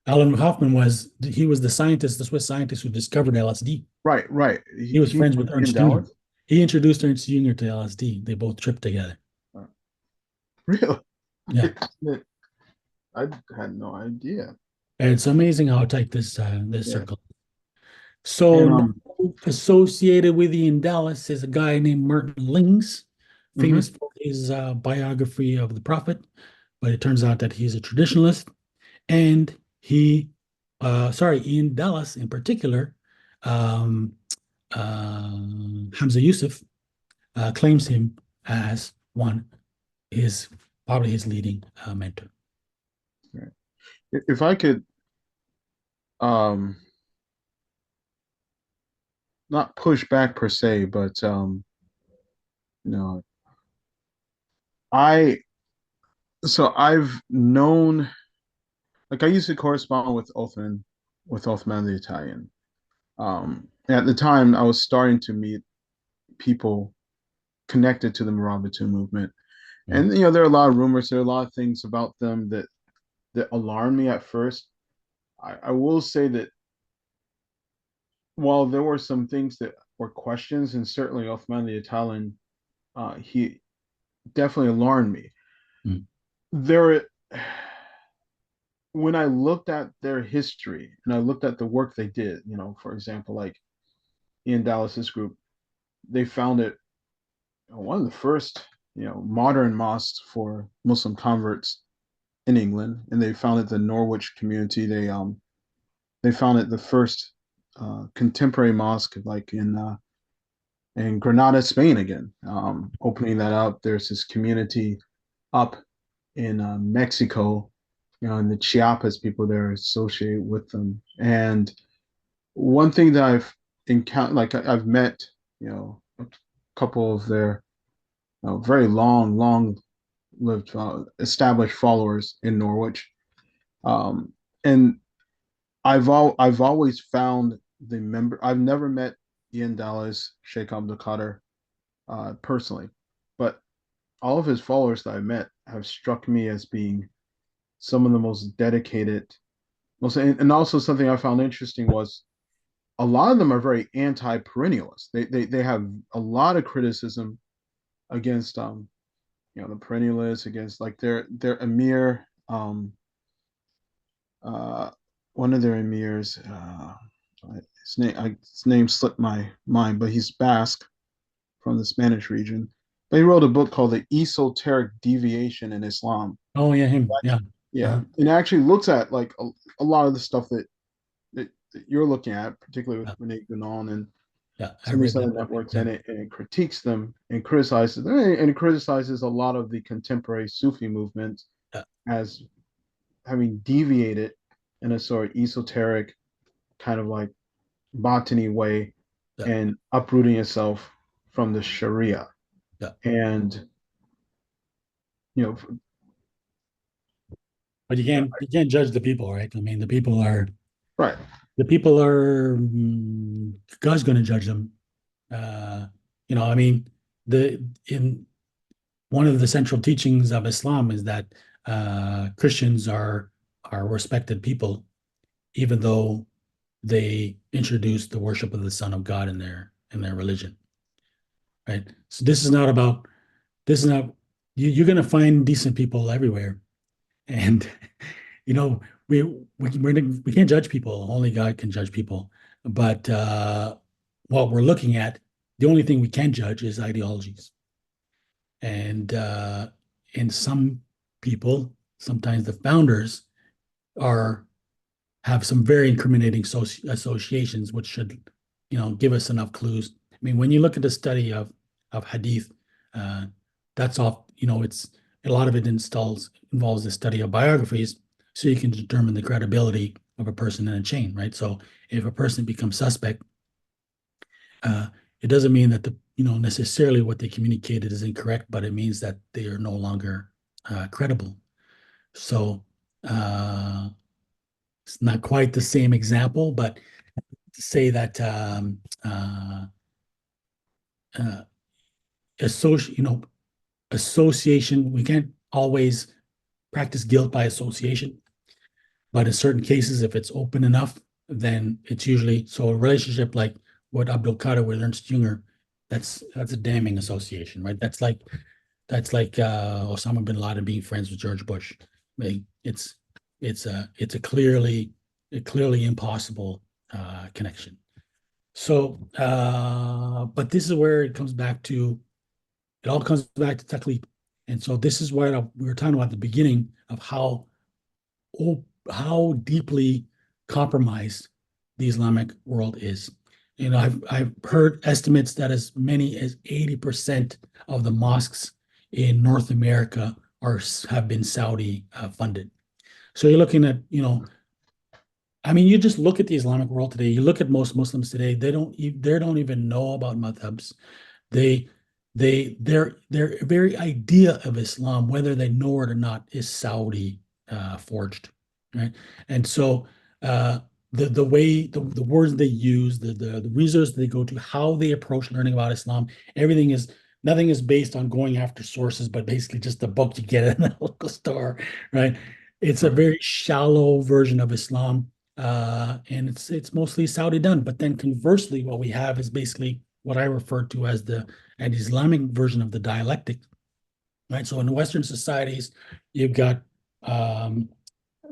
Alan Hoffman was the scientist, the Swiss scientist who discovered LSD. Right, right. He was He friends knew with Ian Ernst Jünger. Dallas? He introduced Ernst Jünger to LSD. They both tripped together. Really? Yeah, I had no idea. and it's amazing how tight this Yeah. circle. So And now associated with Ian Dallas is a guy named Martin Lings, famous mhm. for his biography of the Prophet, but it turns out that he's a traditionalist, and Ian Dallas in particular, um, Hamza Yusuf claims him as his probably his leading mentor. Right. If I could um not push back per se, but you know, I I've known, like, I used to correspond with Othman the Italian. At the time I was starting to meet people connected to the Murabitu movement. Mhm. And there are a lot of rumors, there are a lot of things about them that alarmed me at first. I will say that while there were some things that were questions, and certainly Othman the Italian, he definitely alarmed me. Mhm. There, when I looked at their history and I looked at the work they did, for example, like Ian Dallas's group, they founded one of the first, modern mosques for Muslim converts in England, and they founded the Norwich community. They founded the first contemporary mosque, like in Granada, Spain again. Opening that up, there's this community up in Mexico, and the Chiapas people there associated with them. And one thing that I've encountered, like I've met, a couple of their very long lived established followers in Norwich, um, and I've always found the member. I've never met Ian Dallas, Sheikh Abdul Qadir personally, but all of his followers that I met have struck me as being some of the most dedicated. Most, and also something I found interesting was a lot of them are very anti-perennialists. They have a lot of criticism against the perennialists, against like their emir, uh one of their emirs, his name slipped my mind, but he's Basque from the Spanish region. But he wrote a book called The Esoteric Deviation in Islam. Oh yeah, him. Yeah. Yeah, Uh-huh. and it actually looks at like a lot of the stuff that that you're looking at, particularly with Yeah, Rene Guénon and yeah, I some of these read other that book. networks, Yeah, and it critiques them and criticizes them, and it criticizes a lot of the contemporary Sufi movements yeah, as having deviated in a sort of esoteric kind of like botany way yeah, and uprooting itself from the Sharia. yeah. And you know, But you can't judge the people, right? I mean, right, God's going to judge them. Uh, I mean, the in one of the central teachings of Islam is that Christians are respected people, even though they introduced the worship of the Son of God in their religion, right? So this is not you're going to find decent people everywhere, and you know we can't judge people. Only God can judge people. But what we're looking at, the only thing we can judge is ideologies. And in some people, sometimes the founders are have some very incriminating associations, which should, give us enough clues. I mean, when you look at the study of hadith, uh, that's all. It's a lot of it involves the study of biographies, so you can determine the credibility of a person in a chain, right? So if a person becomes suspect, uh, it doesn't mean that necessarily what they communicated is incorrect, but it means that they are no longer credible. So uh, it's not quite the same example, but to say that uh, association, we can't always practice guilt by association, but in certain cases, if it's open enough, then it's usually so a relationship like what Abdul Qadir with Ernst Jünger, that's a damning association, right? That's like Osama bin Laden being friends with George Bush. I mean, it's a clearly impossible connection. So, but this is where it all comes back to Taqlid. And so this is why we were talking about at the beginning of oh, how deeply compromised the Islamic world is. I've heard estimates that as many as 80% of the mosques in North America have been Saudi funded. So you're looking at, I mean, you just look at the Islamic world today. You look at most Muslims today; they don't even know about madhabs. They their very idea of Islam, whether they know it or not, is Saudi forged, right? And so uh, the way the words they use, the resources they go to, how they approach learning about Islam, everything is nothing is based on going after sources, but basically just the book you get in the local store, right? It's a right. very shallow version of Islam, and it's mostly Saudi done. But then conversely, what we have is basically what I refer to as the an Islamic version of the dialectic, right? So in Western societies, you've got um,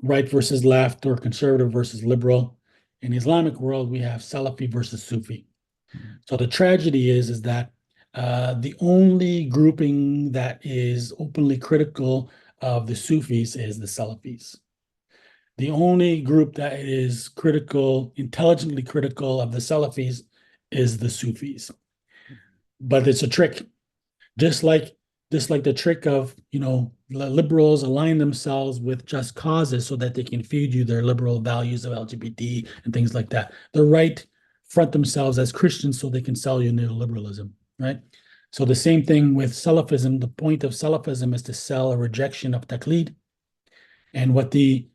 right versus left or conservative versus liberal. In the Islamic world, we have Salafi versus Sufi. So the tragedy is that the only grouping that is openly critical of the Sufis is the Salafis. The only group that is critical, intelligently critical of the Salafis is the Sufis. But it's a trick, just like the trick of liberals align themselves with just causes so that they can feed you their liberal values of LGBT and things like that. The right front themselves as Christians so they can sell you neoliberalism, right? So the same thing with Salafism. The point of Salafism is to sell a rejection of taqlid. And what the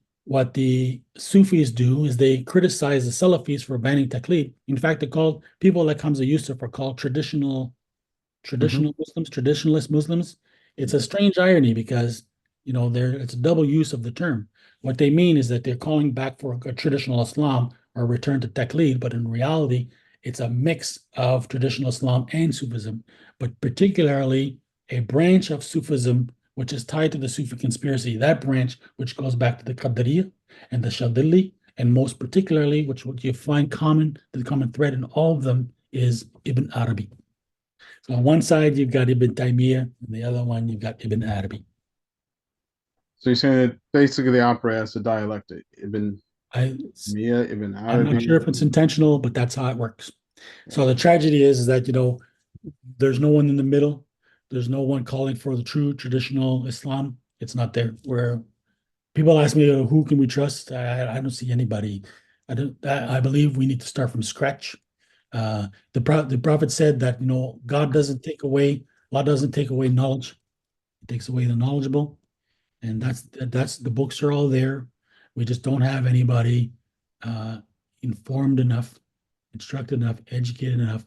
Sufis do is they criticize the Salafis for banning taqlid. In fact, they call people like Hamza Yusuf are called Mm-hmm. traditional Muslims, traditionalist Muslims. It's a strange irony because it's a double use of the term. What they mean is that they're calling back for a traditional Islam or return to Taqlid, but in reality, it's a mix of traditional Islam and Sufism, but particularly a branch of Sufism which is tied to the Sufi conspiracy. That branch, which goes back to the Qadariyah and the Shadili, and most particularly, which what you find the common thread in all of them is Ibn Arabi. So on one side, you've got Ibn Taymiyyah, and the other one, you've got Ibn Arabi. So you're saying that basically they operate as a dialectic, Ibn. I Mia Ibn I'm not sure Arabi. if it's intentional, but that's how it works. So Yeah. the tragedy is that, there's no one in the middle. There's no one calling for the true traditional Islam. It's not there. Where people ask me, who can we trust? I don't see anybody. I don't. I believe we need to start from scratch. The prophet said that God doesn't take away, Allah doesn't take away knowledge. He takes away the knowledgeable, and that's the books are all there. We just don't have anybody uh, informed enough, instructed enough, educated enough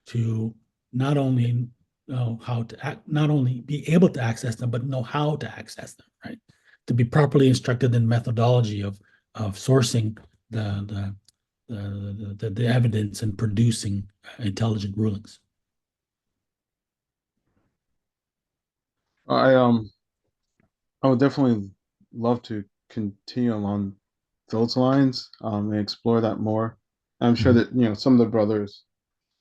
to not only know how to act, not only be able to access them, but know how to access them, right? To be properly instructed in methodology of sourcing the the evidence and producing intelligent rulings. I I would definitely love to continue along those lines and explore that more. I'm sure Mhm. that some of the brothers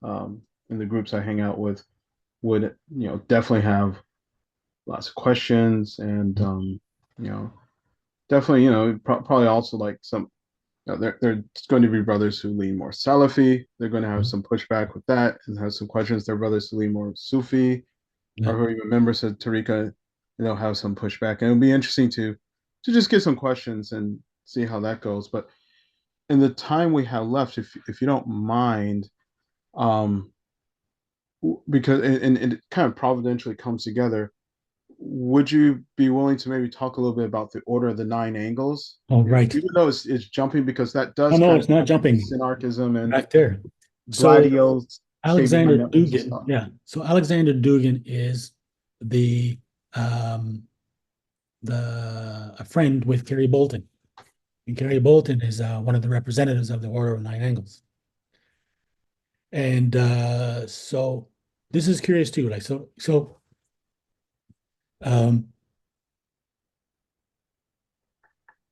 um, in the groups I hang out with would definitely have lots of questions and you know definitely probably also like some there's going to be brothers who lean more Salafi. They're going to have some pushback with that and have some questions. There are brothers who lean more Sufi Yeah. or who are even members of Tariqa, and they'll have some pushback. And it'll be interesting to just get some questions and see how that goes. But in the time we have left, if you don't mind, um, because and it kind of providentially comes together, would you be willing to maybe talk a little bit about the Order of the Nine Angles? Oh, You know, right. even though it's jumping because that Oh does no, kind of it's not tap into jumping synarchism and back there. So gladio Alexander behind networks and Dugin, stuff. yeah. So Alexander Dugin is the um a friend with Kerry Bolton. And Kerry Bolton is one of the representatives of the Order of Nine Angles. And so this is curious too. Like um,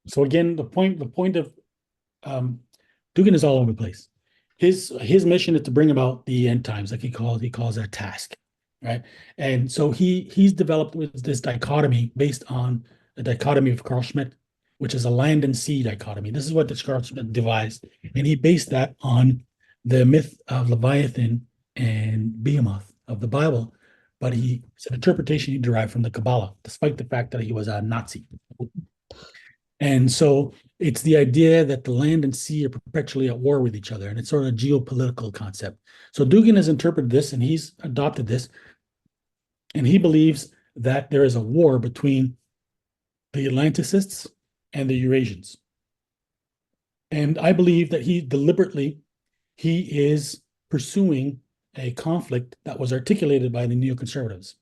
so again, the point of um, Dugan is all over the place. His mission is to bring about the end times, like he calls that task, right? And so he's developed with this dichotomy based on a dichotomy of Carl Schmitt, which is a land and sea dichotomy. This is what the Carl Schmitt devised, and he based that on the myth of Leviathan and Behemoth of the Bible. But it's an interpretation he derived from the Kabbalah, despite the fact that he was a Nazi. And so it's the idea that the land and sea are perpetually at war with each other, and it's sort of a geopolitical concept. So Dugan has interpreted this and he's adopted this, and he believes that there is a war between the Atlanticists and the Eurasians. And I believe that he is pursuing a conflict that was articulated by the neoconservatives.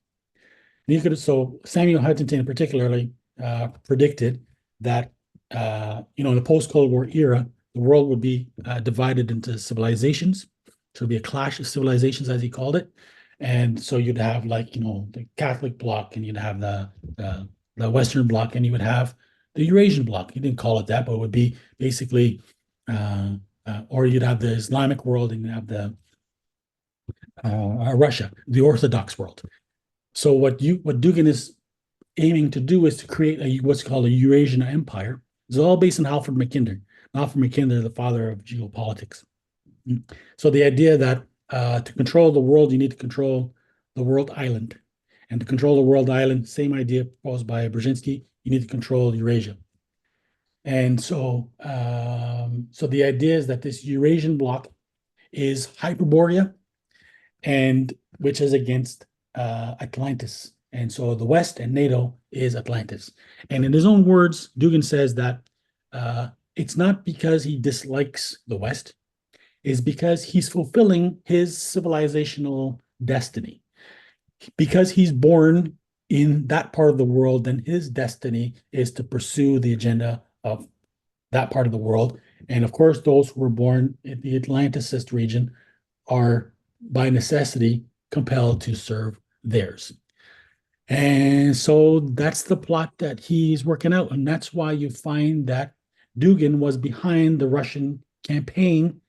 So Samuel Huntington particularly predicted that in the post-Cold War era, the world would be divided into civilizations. So it'd be a clash of civilizations, as he called it. And so you'd have the Catholic bloc, and you'd have the Western bloc, and you would have the Eurasian bloc. He didn't call it that, but it would be basically, or you'd have the Islamic world, and you'd have the Russia, the Orthodox world. So what Dugan is aiming to do is to create what's called a Eurasian empire. It's all based on Alfred Mackinder. Alfred Mackinder, the father of geopolitics. So the idea that to control the world, you need to control the world island. And to control the world island, same idea proposed by Brzezinski, you need to control Eurasia. And so the idea is that this Eurasian bloc is Hyperborea, and which is against Atlantis. And so the West and NATO is Atlantis. And in his own words, Dugan says that it's not because he dislikes the West, it's because he's fulfilling his civilizational destiny. Because he's born in that part of the world, then his destiny is to pursue the agenda of that part of the world. And of course, those who were born in the Atlanticist region are by necessity compelled to serve theirs. And so that's the plot that he's working out. And that's why you find that Dugin was behind the Russian campaign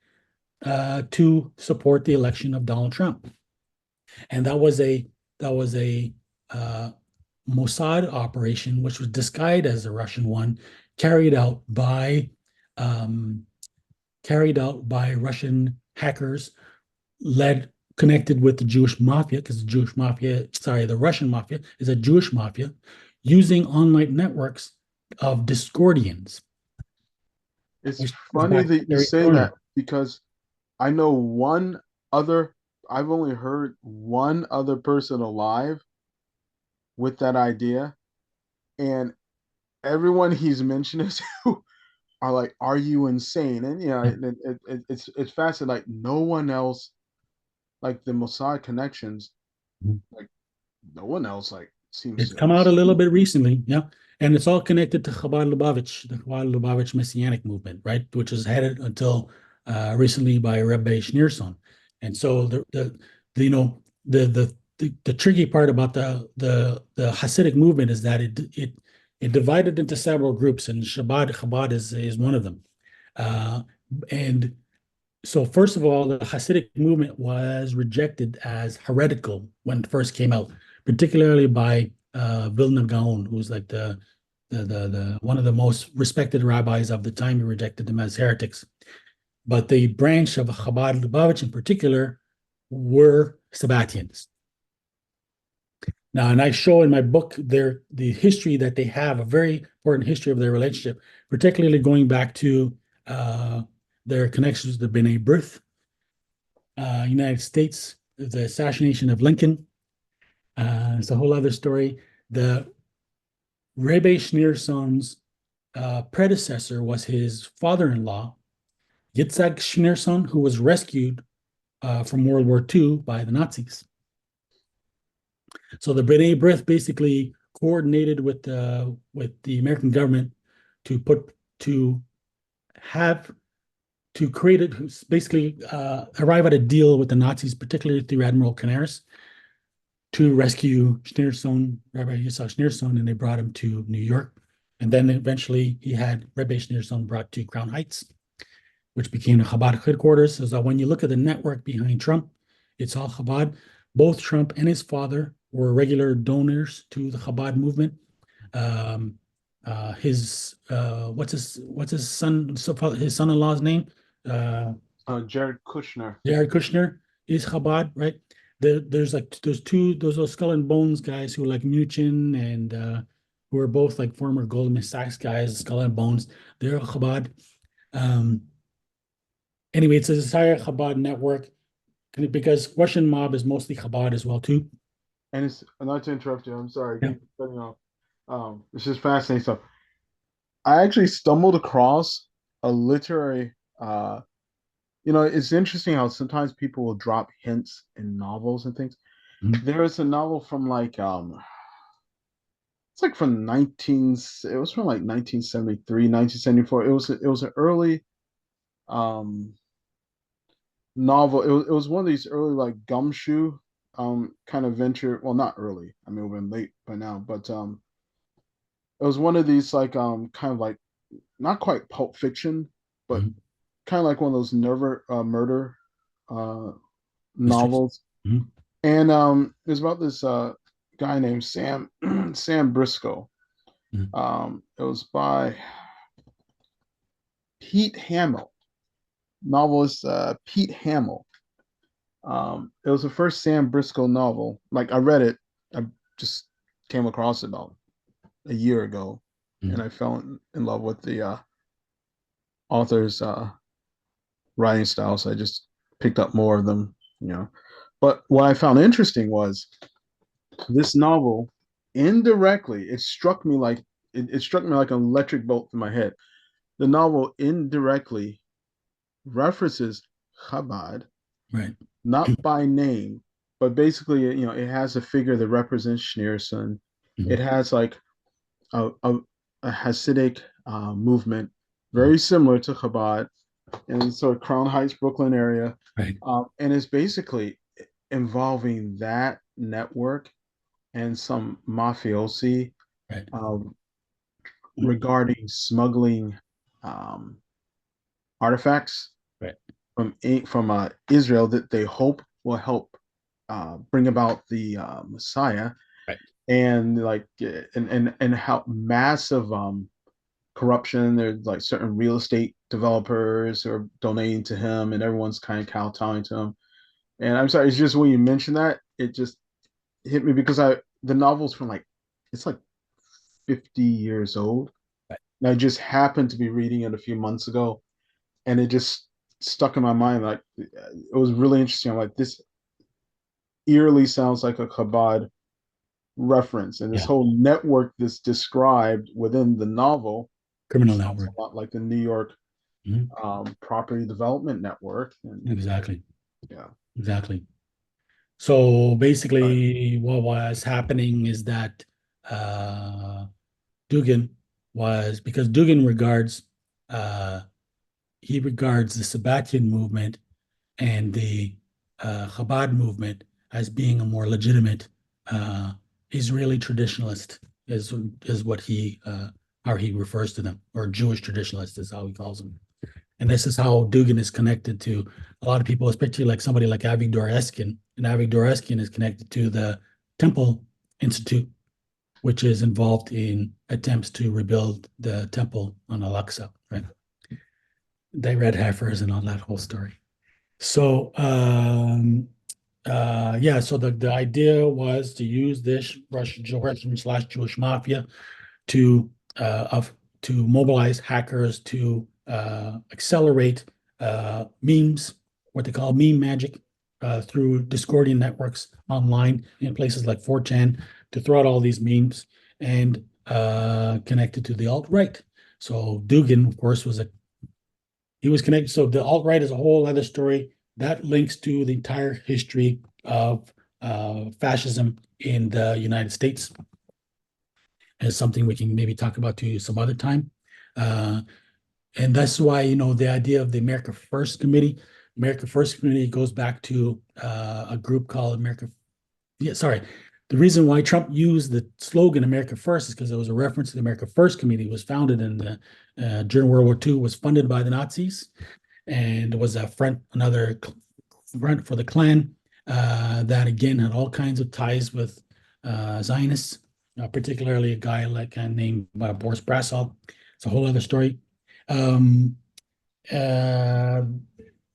to support the election of Donald Trump. And that was a uh, Mossad operation, which was disguised as a Russian one, carried out by um, carried out by Russian hackers, connected with the Jewish mafia, because the Russian mafia is a Jewish mafia, using online networks of Discordians, It's which is funny back that you very say early. that because I know one other, I've only heard one other person alive with that idea, and everyone he's mentioned is are like, "Are you insane?" And it's fascinating. Like no one else, like the Mossad connections, like no one else like seems It's to come have out a little seen bit recently, yeah. And it's all connected to Chabad Lubavitch, the Chabad Lubavitch Messianic movement, right? Which is headed until recently by Rebbe Schneerson. And so the you know the tricky part about the Hasidic movement is that it divided into several groups, and Chabad is one of them. Uh, and so first of all, the Hasidic movement was rejected as heretical when it first came out, particularly by Vilna Gaon, who's like the one of the most respected rabbis of the time. He rejected them as heretics. But the branch of Chabad Lubavitch in particular were Sabbatians. Now, and I show in my book the history that they have, a very important history of their relationship, particularly going back to uh, their connections to the B'nai B'rith, United States, the assassination of Lincoln. It's a whole other story. The Rebbe Schneerson's predecessor was his father-in-law, Yitzhak Schneerson, who was rescued from World War II by the Nazis. So the B'nai B'rith basically coordinated with the American government to put to have to create it, basically arrive at a deal with the Nazis, particularly through Admiral Canaris, to rescue Schneerson, Rabbi Yitzhak Schneerson, and they brought him to New York. And then eventually he had Rabbi Schneerson brought to Crown Heights, which became the Chabad headquarters. So that when you look at the network behind Trump, it's all Chabad. Both Trump and his father were regular donors to the Chabad movement. Um, his what's his son his son-in-law's name? Uh, Jared Kushner. Jared Kushner is Chabad, right? There's two those Skull and Bones guys who are like Muchin and who are both like former Goldman Sachs guys, Skull and Bones. They're Chabad. Um, anyway, it's a entire Chabad network because Russian mob is mostly Chabad as well too. And it's not to interrupt you. I'm sorry. Yeah. Keep cutting off. It's just fascinating stuff. I actually stumbled across a literary. It's interesting how sometimes people will drop hints in novels and things. Mhm. There is a novel from it's like from 19. It was from like 1973, 1974. It was an early um novel. It was one of these early like gumshoe kind of venture. Well, not early. I mean, we've been late by now, but it was one of these like kind of like not quite pulp fiction, but Mhm. kind of like one of those murder uh Mysteries. novels. Mhm. And it was about this guy named Sam Sam Briscoe. Mhm. It was by Pete Hamill, novelist Pete Hamill. It was the first Sam Briscoe novel. Like I read it, I just came across it about a year ago, and Mhm. I fell in love with the author's writing style. So I just picked up more of them. But what I found interesting was this novel indirectly. It struck me like an electric bolt in my head. The novel indirectly references Chabad, Right. not by name, but basically, it has a figure that represents Schneerson. It Mhm. has like a Hasidic movement, Mhm. very similar to Chabad in sort of Crown Heights, Brooklyn area, Right. and it's basically involving that network and some mafiosi Right. um, regarding smuggling um, artifacts Right. from Israel that they hope will help bring about the Messiah, Right. and like and how massive corruption. There's like certain real estate developers who are donating to him, and everyone's kind of kowtowing to him. And I'm sorry, it's just when you mention that, it just hit me because the novel's from like it's like 50 years old. Right. And I just happened to be reading it a few months ago, and it just stuck in my mind. Like it was really interesting. I'm like, this eerily sounds like a Chabad reference, and this Yeah, whole network that's described within the novel criminal sounds network. a lot like the New York Mhm. property development network. And Exactly, yeah, exactly. So right. basically, what was happening is that Dugan was because Dugan uh, regards the Sabbatian movement and the Chabad movement as being a more legitimate Israeli traditionalist is what he how he refers to them, or Jewish traditionalist is how he calls them. And this is how Dugan is connected to a lot of people, especially like somebody like Avigdor Eskin. And Avigdor Eskin is connected to the Temple Institute, which is involved in attempts to rebuild the temple on Al-Aqsa, right? They red heifers and all that whole story. So yeah, so the idea was to use this Russian slash Jewish mafia to of to mobilize hackers to accelerate memes, what they call meme magic, through Discordian networks online in places like 4chan to throw out all these memes and connected to the alt right. So Dugan, of course, he was connected. So the alt right is a whole other story that links to the entire history of fascism in the United States. As something we can maybe talk about to some other time. Uh, and that's why, the idea of the America First Committee goes back to a group called Yeah, sorry. The reason why Trump used the slogan America First is because it was a reference to the America First Committee. It was founded in the during World War II, was funded by the Nazis, and was another front for the Klan that again had all kinds of ties with Zionists, particularly a guy like named Boris Brassall. It's a whole other story. Um, uh,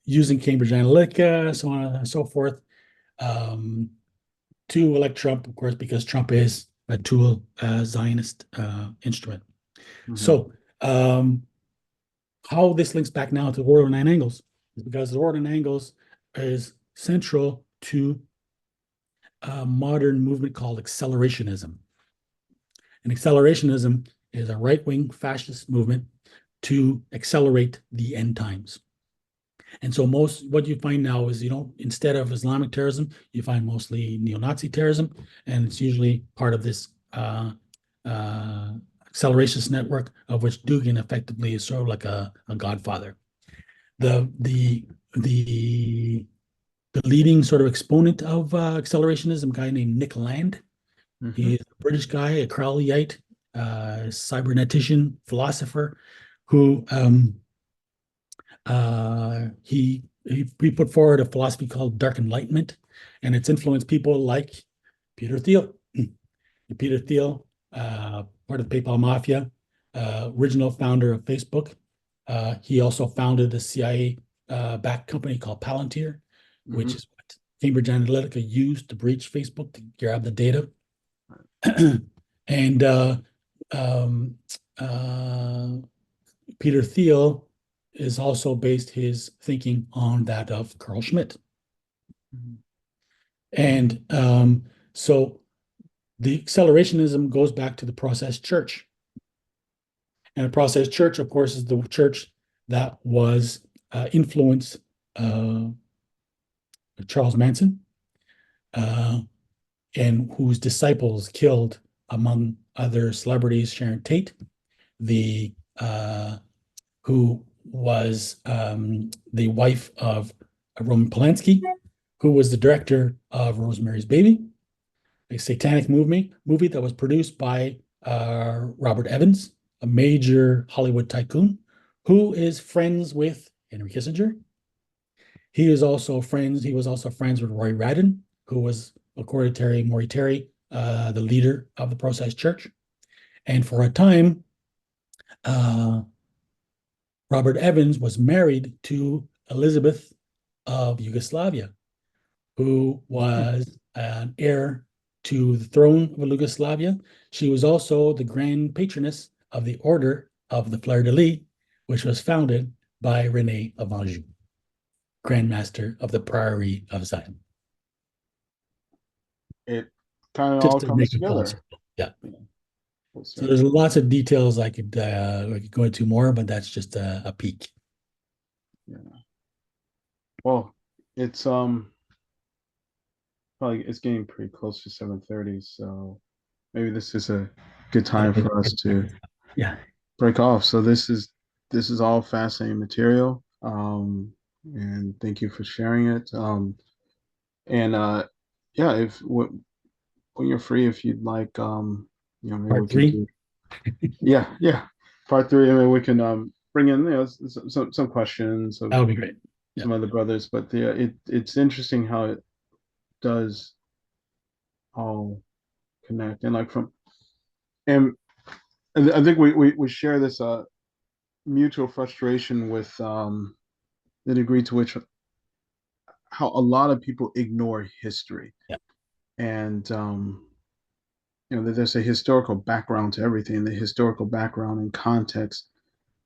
Using Cambridge Analytica, so on and so forth, um, to elect Trump, of course, because Trump is a tool, Zionist instrument. Mm-hmm. So, how this links back now to the Order of Nine Angles is because the Order of Nine Angles is central to a modern movement called accelerationism. And accelerationism is a right-wing fascist movement to accelerate the end times. And so what you find now is instead of Islamic terrorism, you find mostly neo-Nazi terrorism, and it's usually part of this uh, accelerationist network of which Dugan effectively is sort of like a godfather. The the the the leading sort of exponent of accelerationism, a guy named Nick Land. Mm-hmm. He's a British guy, a Crowleyite, cybernetician, philosopher, who he put forward a philosophy called Dark Enlightenment, and it's influenced people like Peter Thiel. Peter Thiel, part of the PayPal mafia, original founder of Facebook. He also founded a CIA-backed company called Palantir, which Mm-hmm. is what Cambridge Analytica used to breach Facebook to grab the data. And um, uh, Peter Thiel is also based his thinking on that of Carl Schmitt. And so the accelerationism goes back to the process church. And the process church, of course, is the church that was influenced Charles Manson, uh, and whose disciples killed, among other celebrities, Sharon Tate, the who was the wife of Roman Polanski, who was the director of Rosemary's Baby, a satanic movie that was produced by Robert Evans, a major Hollywood tycoon, who is friends with Henry Kissinger. He was also friends with Roy Radin, who was, according to Terry Maury Terry, the leader of the Process Church. And for a time, Uh, Robert Evans was married to Elizabeth of Yugoslavia, who Hmm. was an heir to the throne of Yugoslavia. She was also the grand patroness of the Order of the Fleur de Lis, which was founded by Rene of Anjou, Grand Master of the Priory of Zion. It kind of Just all to comes make it full together. circle. Yeah. Yeah, full So there's circle. lots of details I could go into more, but that's just a peek. Yeah. Well, it's probably it's getting pretty close to 7:30, so maybe this is a good time for us to Yeah, break off. So this is all fascinating material. And thank you for sharing it. And yeah, if when you're free, if you'd like, maybe we part could three. do, yeah, yeah, part three. I mean, we can bring in, some questions of That would be great. Yeah, some other brothers, but it's interesting how it does all connect, and like from and I think we share this mutual frustration with the degree to which how a lot of people ignore history, yeah, and that there's a historical background to everything. The historical background and context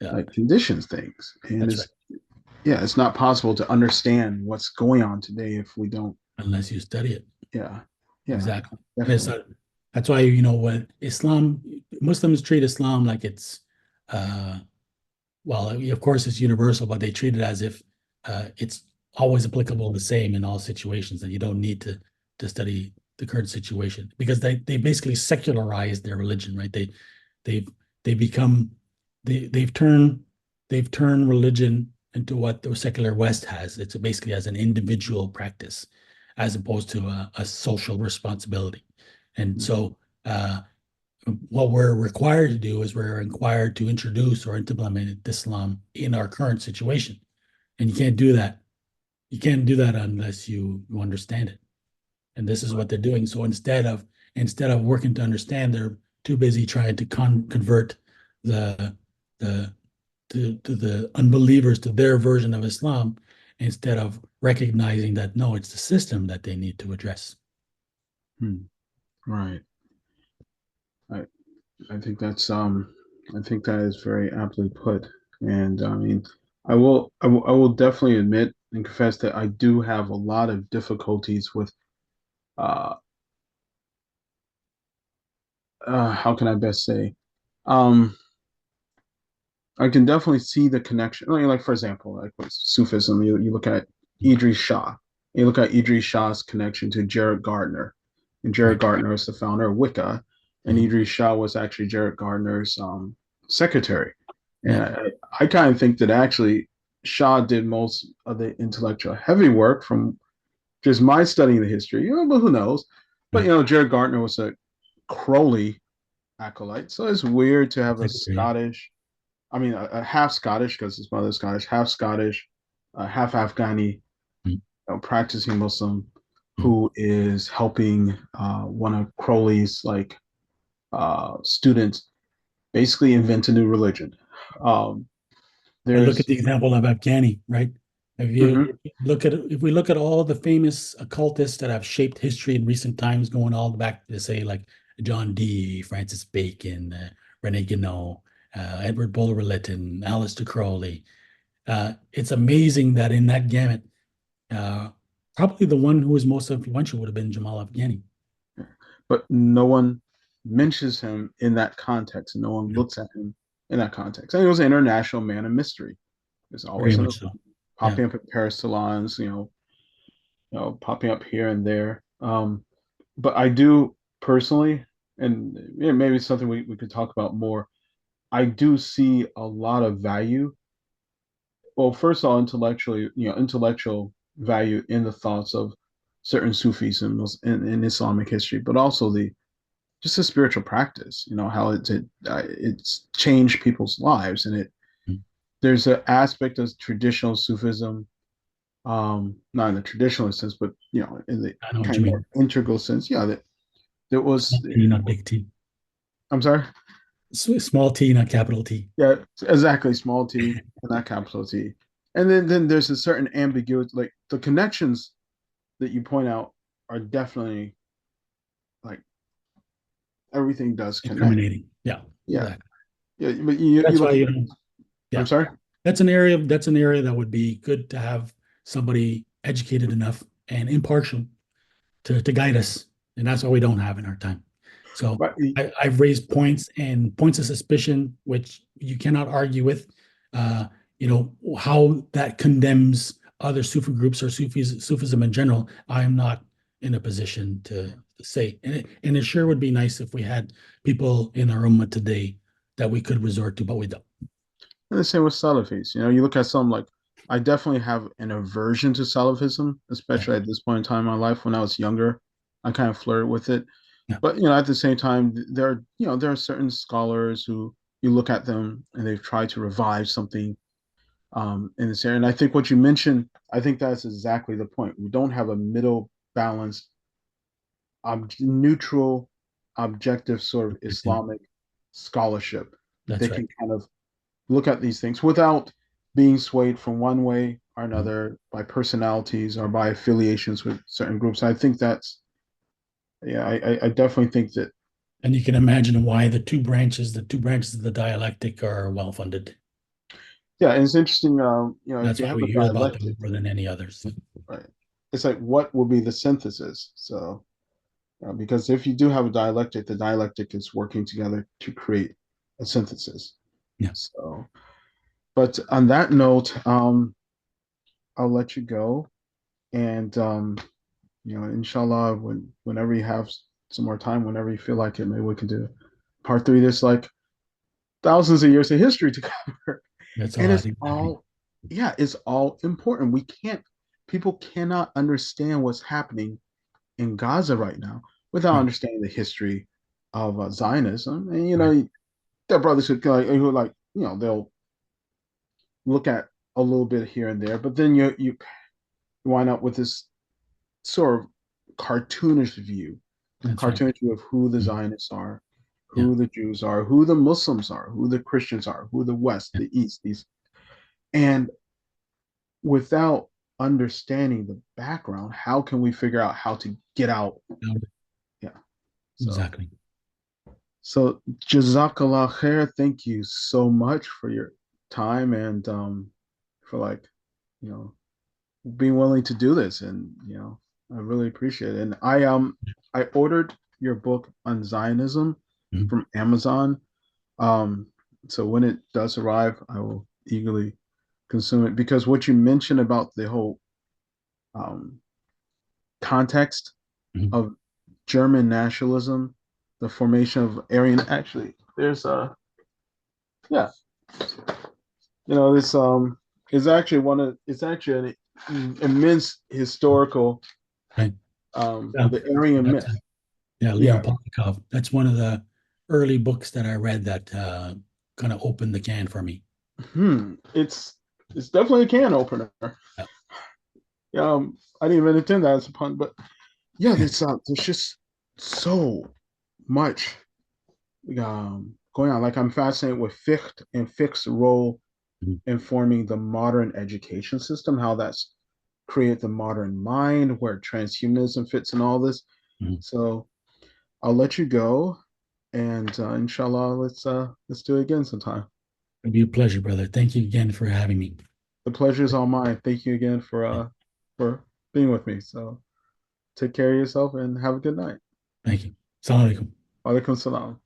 yeah. like conditions things, and That's right. it's yeah, it's not possible to understand what's going on today if we don't. Unless you study it. Yeah, yeah, Exactly. And it's definitely. that's why, when Muslims treat Islam like it's, uh, well, of course it's universal, but they treat it as if it's always applicable the same in all situations, and you don't need to study the current situation because they basically secularize their religion, right? They've they become they've turned religion into what the secular West has. It's basically as an individual practice, as opposed to a social responsibility. And so, what we're required to do is we're required to introduce or implement Islam in our current situation. And you can't do that. You can't do that unless you understand it. And this is what they're doing. So instead of working to understand, they're too busy trying to convert the the to the unbelievers to their version of Islam, instead of recognizing that no, it's the system that they need to address. Hmm. Right. I I think I think that is very aptly put. And I mean, I will definitely admit and confess that I do have a lot of difficulties with uh how can I best say? Um I can definitely see the connection. Like, for example, like with Sufism, you look at Idris Shah. You look at Idris Shah's connection to Jared Gardner, and Jared Right. Gardner is the founder of Wicca, and Mhm. Idris Shah was actually Jared Gardner's secretary. And Yeah. I kind of think that actually Shah did most of the intellectual heavy work from just my studying the history. But who knows? But Right. Jared Gardner was a Crowley acolyte, so it's weird to have a Secretary. Scottish, I mean, a half Scottish because his mother's Scottish, half Scottish, half Afghani, Mhm. practicing Muslim, Mhm. who is helping one of Crowley's like students basically invent a new religion. Um, And look at there's the example of Afghani, right? mhm, If we look at all the famous occultists that have shaped history in recent times, going all back to say like John Dee, Francis Bacon, Rene Guénon, Edward Bulwer Lytton, Aleister Crowley. It's amazing that in that gamut, uh, probably the one who was most influential would have been Jamal Afghani. but no one mentions him in that context, and no one Yeah, looks at him in that context. And he was an international man of mystery. There's very always much so. Yeah. popping up in Paris salons, popping up here and there. But I do personally, and maybe it's something we could talk about more. I do see a lot of value. Well, first of all, intellectually, intellectual value in the thoughts of certain Sufis in Islamic history, but also the just the spiritual practice. How it's changed people's lives, and Mm. there's an aspect of traditional Sufism, not in the traditionalist sense, but in the I know what kind you of more mean. integral sense. Yeah, that there was. Not big T. I'm sorry. Small T, not capital T. Yeah, exactly. Small t and not capital T. And then there's a certain ambiguity, like the connections that you point out are definitely like everything does connect. Incriminating. Yeah, Yeah, exactly. yeah. But you That's why, look at. I'm yeah, sorry. that's an area that would be good to have somebody educated enough and impartial to guide us. And that's what we don't have in our time. So But I've raised points and points of suspicion, which you cannot argue with. Uh, how that condemns other Sufi groups or Sufism in general. I am not in a position to say, and it sure would be nice if we had people in our ummah today that we could resort to, but we don't. and the same with Salafis. You look at some like I definitely have an aversion to Salafism, Yeah, especially at this point in time in my life. When I was younger, I kind of flirted with it. yeah, But at the same time, there are certain scholars who you look at them and they've tried to revive something in this area. And I think what you mentioned, I think that's exactly the point. We don't have a middle balanced, neutral, objective sort of Islamic scholarship that's that right. can kind of look at these things without being swayed from one way or another by personalities or by affiliations with certain groups. I think that's, yeah, I definitely think that, And you can imagine why the two branches of the dialectic are well funded. yeah, and it's interesting, if That's you why have we a hear about them dialectic, more than any others. right, it's like what will be the synthesis? So, because if you do have a dialectic, the dialectic is working together to create a synthesis. Yeah. So, but on that note, I'll let you go. And inshallah, whenever you have some more time, whenever you feel like it, maybe we can do part three. There's like thousands of years of history to cover, That's all and I it's think. all, yeah, it's all important. People cannot understand what's happening in Gaza right now without Right. understanding the history of Zionism. And Right. their brothers who they'll look at a little bit here and there, but then you wind up with this sort of cartoonish view, That's right. of who the Mhm. Zionists are, Yeah. who the Jews are, who the Muslims are, who the Christians are, who the West, Yeah. the East, these, and without understanding the background, how can we figure out how to get out? No, Yeah. So, exactly. Jazakallah khair. Thank you so much for your time and for you know, being willing to do this. And, I really appreciate it. And I ordered your book on Zionism Mhm. from Amazon. Um, so when it does arrive, I will eagerly consume it because what you mentioned about the whole um, context Mhm. of German nationalism, the formation of Aryan. Actually, there's a yeah, this is actually it's actually an immense historical Right. Yeah. the Aryan That's myth. yeah, Yeah, Leon Poliakov. That's one of the early books that I read that kind of opened the can for me. it's definitely a can opener. Yeah. I didn't even intend that as a pun, but yeah, there's just so much going on. Like I'm fascinated with Fichte and Fichte's role Mhm. in forming the modern education system, how that's created the modern mind, where transhumanism fits in all this. Mhm. So I'll let you go, and inshallah, let's do it again sometime. It'd be a pleasure, brother. Thank you again for having me. The pleasure is all mine. Thank you again for being with me. So take care of yourself and have a good night. Thank you. Assalamu alaikum. Walaikum salam.